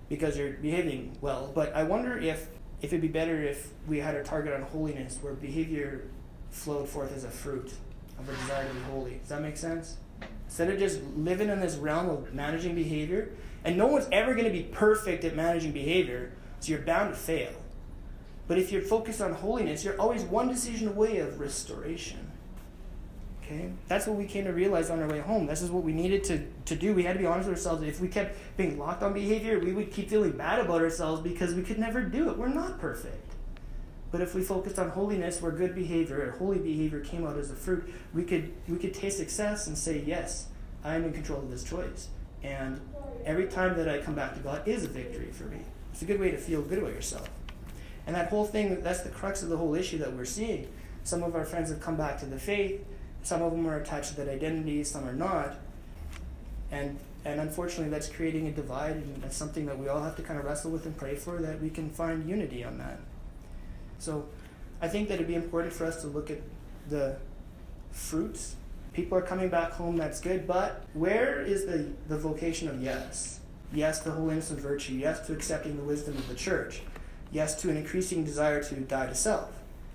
because you're behaving well. But I wonder if it'd be better if we had a target on holiness where behavior flowed forth as a fruit. of a desire to be holy. Does that make sense? Instead of just living in this realm of managing behavior, and no one's ever going to be perfect at managing behavior, so you're bound to fail. But if you're focused on holiness, you're always one decision away of restoration. Okay? That's what we came to realize on our way home. This is what we needed to do. We had to be honest with ourselves. If we kept being locked on behavior, we would keep feeling bad about ourselves because we could never do it. We're not perfect. But if we focused on holiness, where good behavior or holy behavior came out as a fruit, we could taste success and say, yes, I'm in control of this choice. And every time that I come back to God is a victory for me. It's a good way to feel good about yourself. And that whole thing, that's the crux of the whole issue that we're seeing. Some of our friends have come back to the faith. Some of them are attached to that identity. Some are not. And unfortunately, that's creating a divide. And that's something that we all have to kind of wrestle with and pray for, that we can find unity on that. So I think that it'd be important for us to look at the fruits. People are coming back home, that's good, but where is the vocation of yes? Yes to holiness and virtue. Yes to accepting the wisdom of the church. Yes to an increasing desire to die to self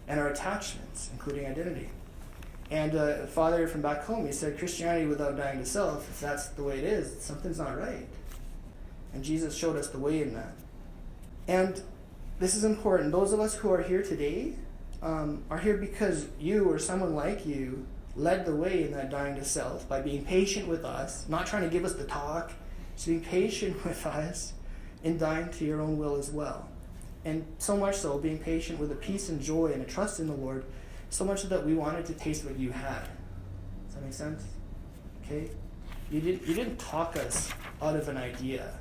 and our attachments, including identity. And a father from back home, he said, Christianity without dying to self, if that's the way it is, something's not right. And Jesus showed us the way in that. And this is important. Those of us who are here today are here because you or someone like you led the way in that dying to self by being patient with us, not trying to give us the talk, just being patient with us in dying to your own will as well. And so much so, being patient with a peace and joy and a trust in the Lord, so much so that we wanted to taste what you had. Does that make sense? Okay? You didn't talk us out of an idea.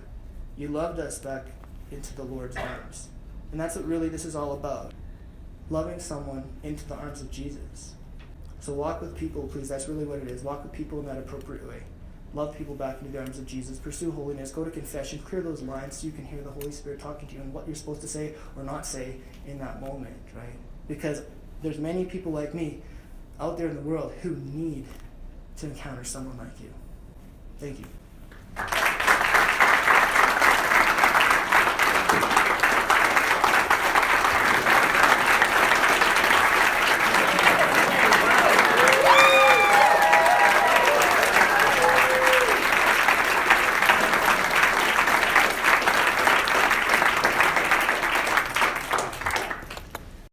You loved us back into the Lord's arms. And that's what really this is all about. Loving someone into the arms of Jesus. So walk with people, please. That's really what it is. Walk with people in that appropriate way. Love people back into the arms of Jesus. Pursue holiness. Go to confession. Clear those lines so you can hear the Holy Spirit talking to you and what you're supposed to say or not say in that moment, right? Because there's many people like me out there in the world who need to encounter someone like you. Thank you.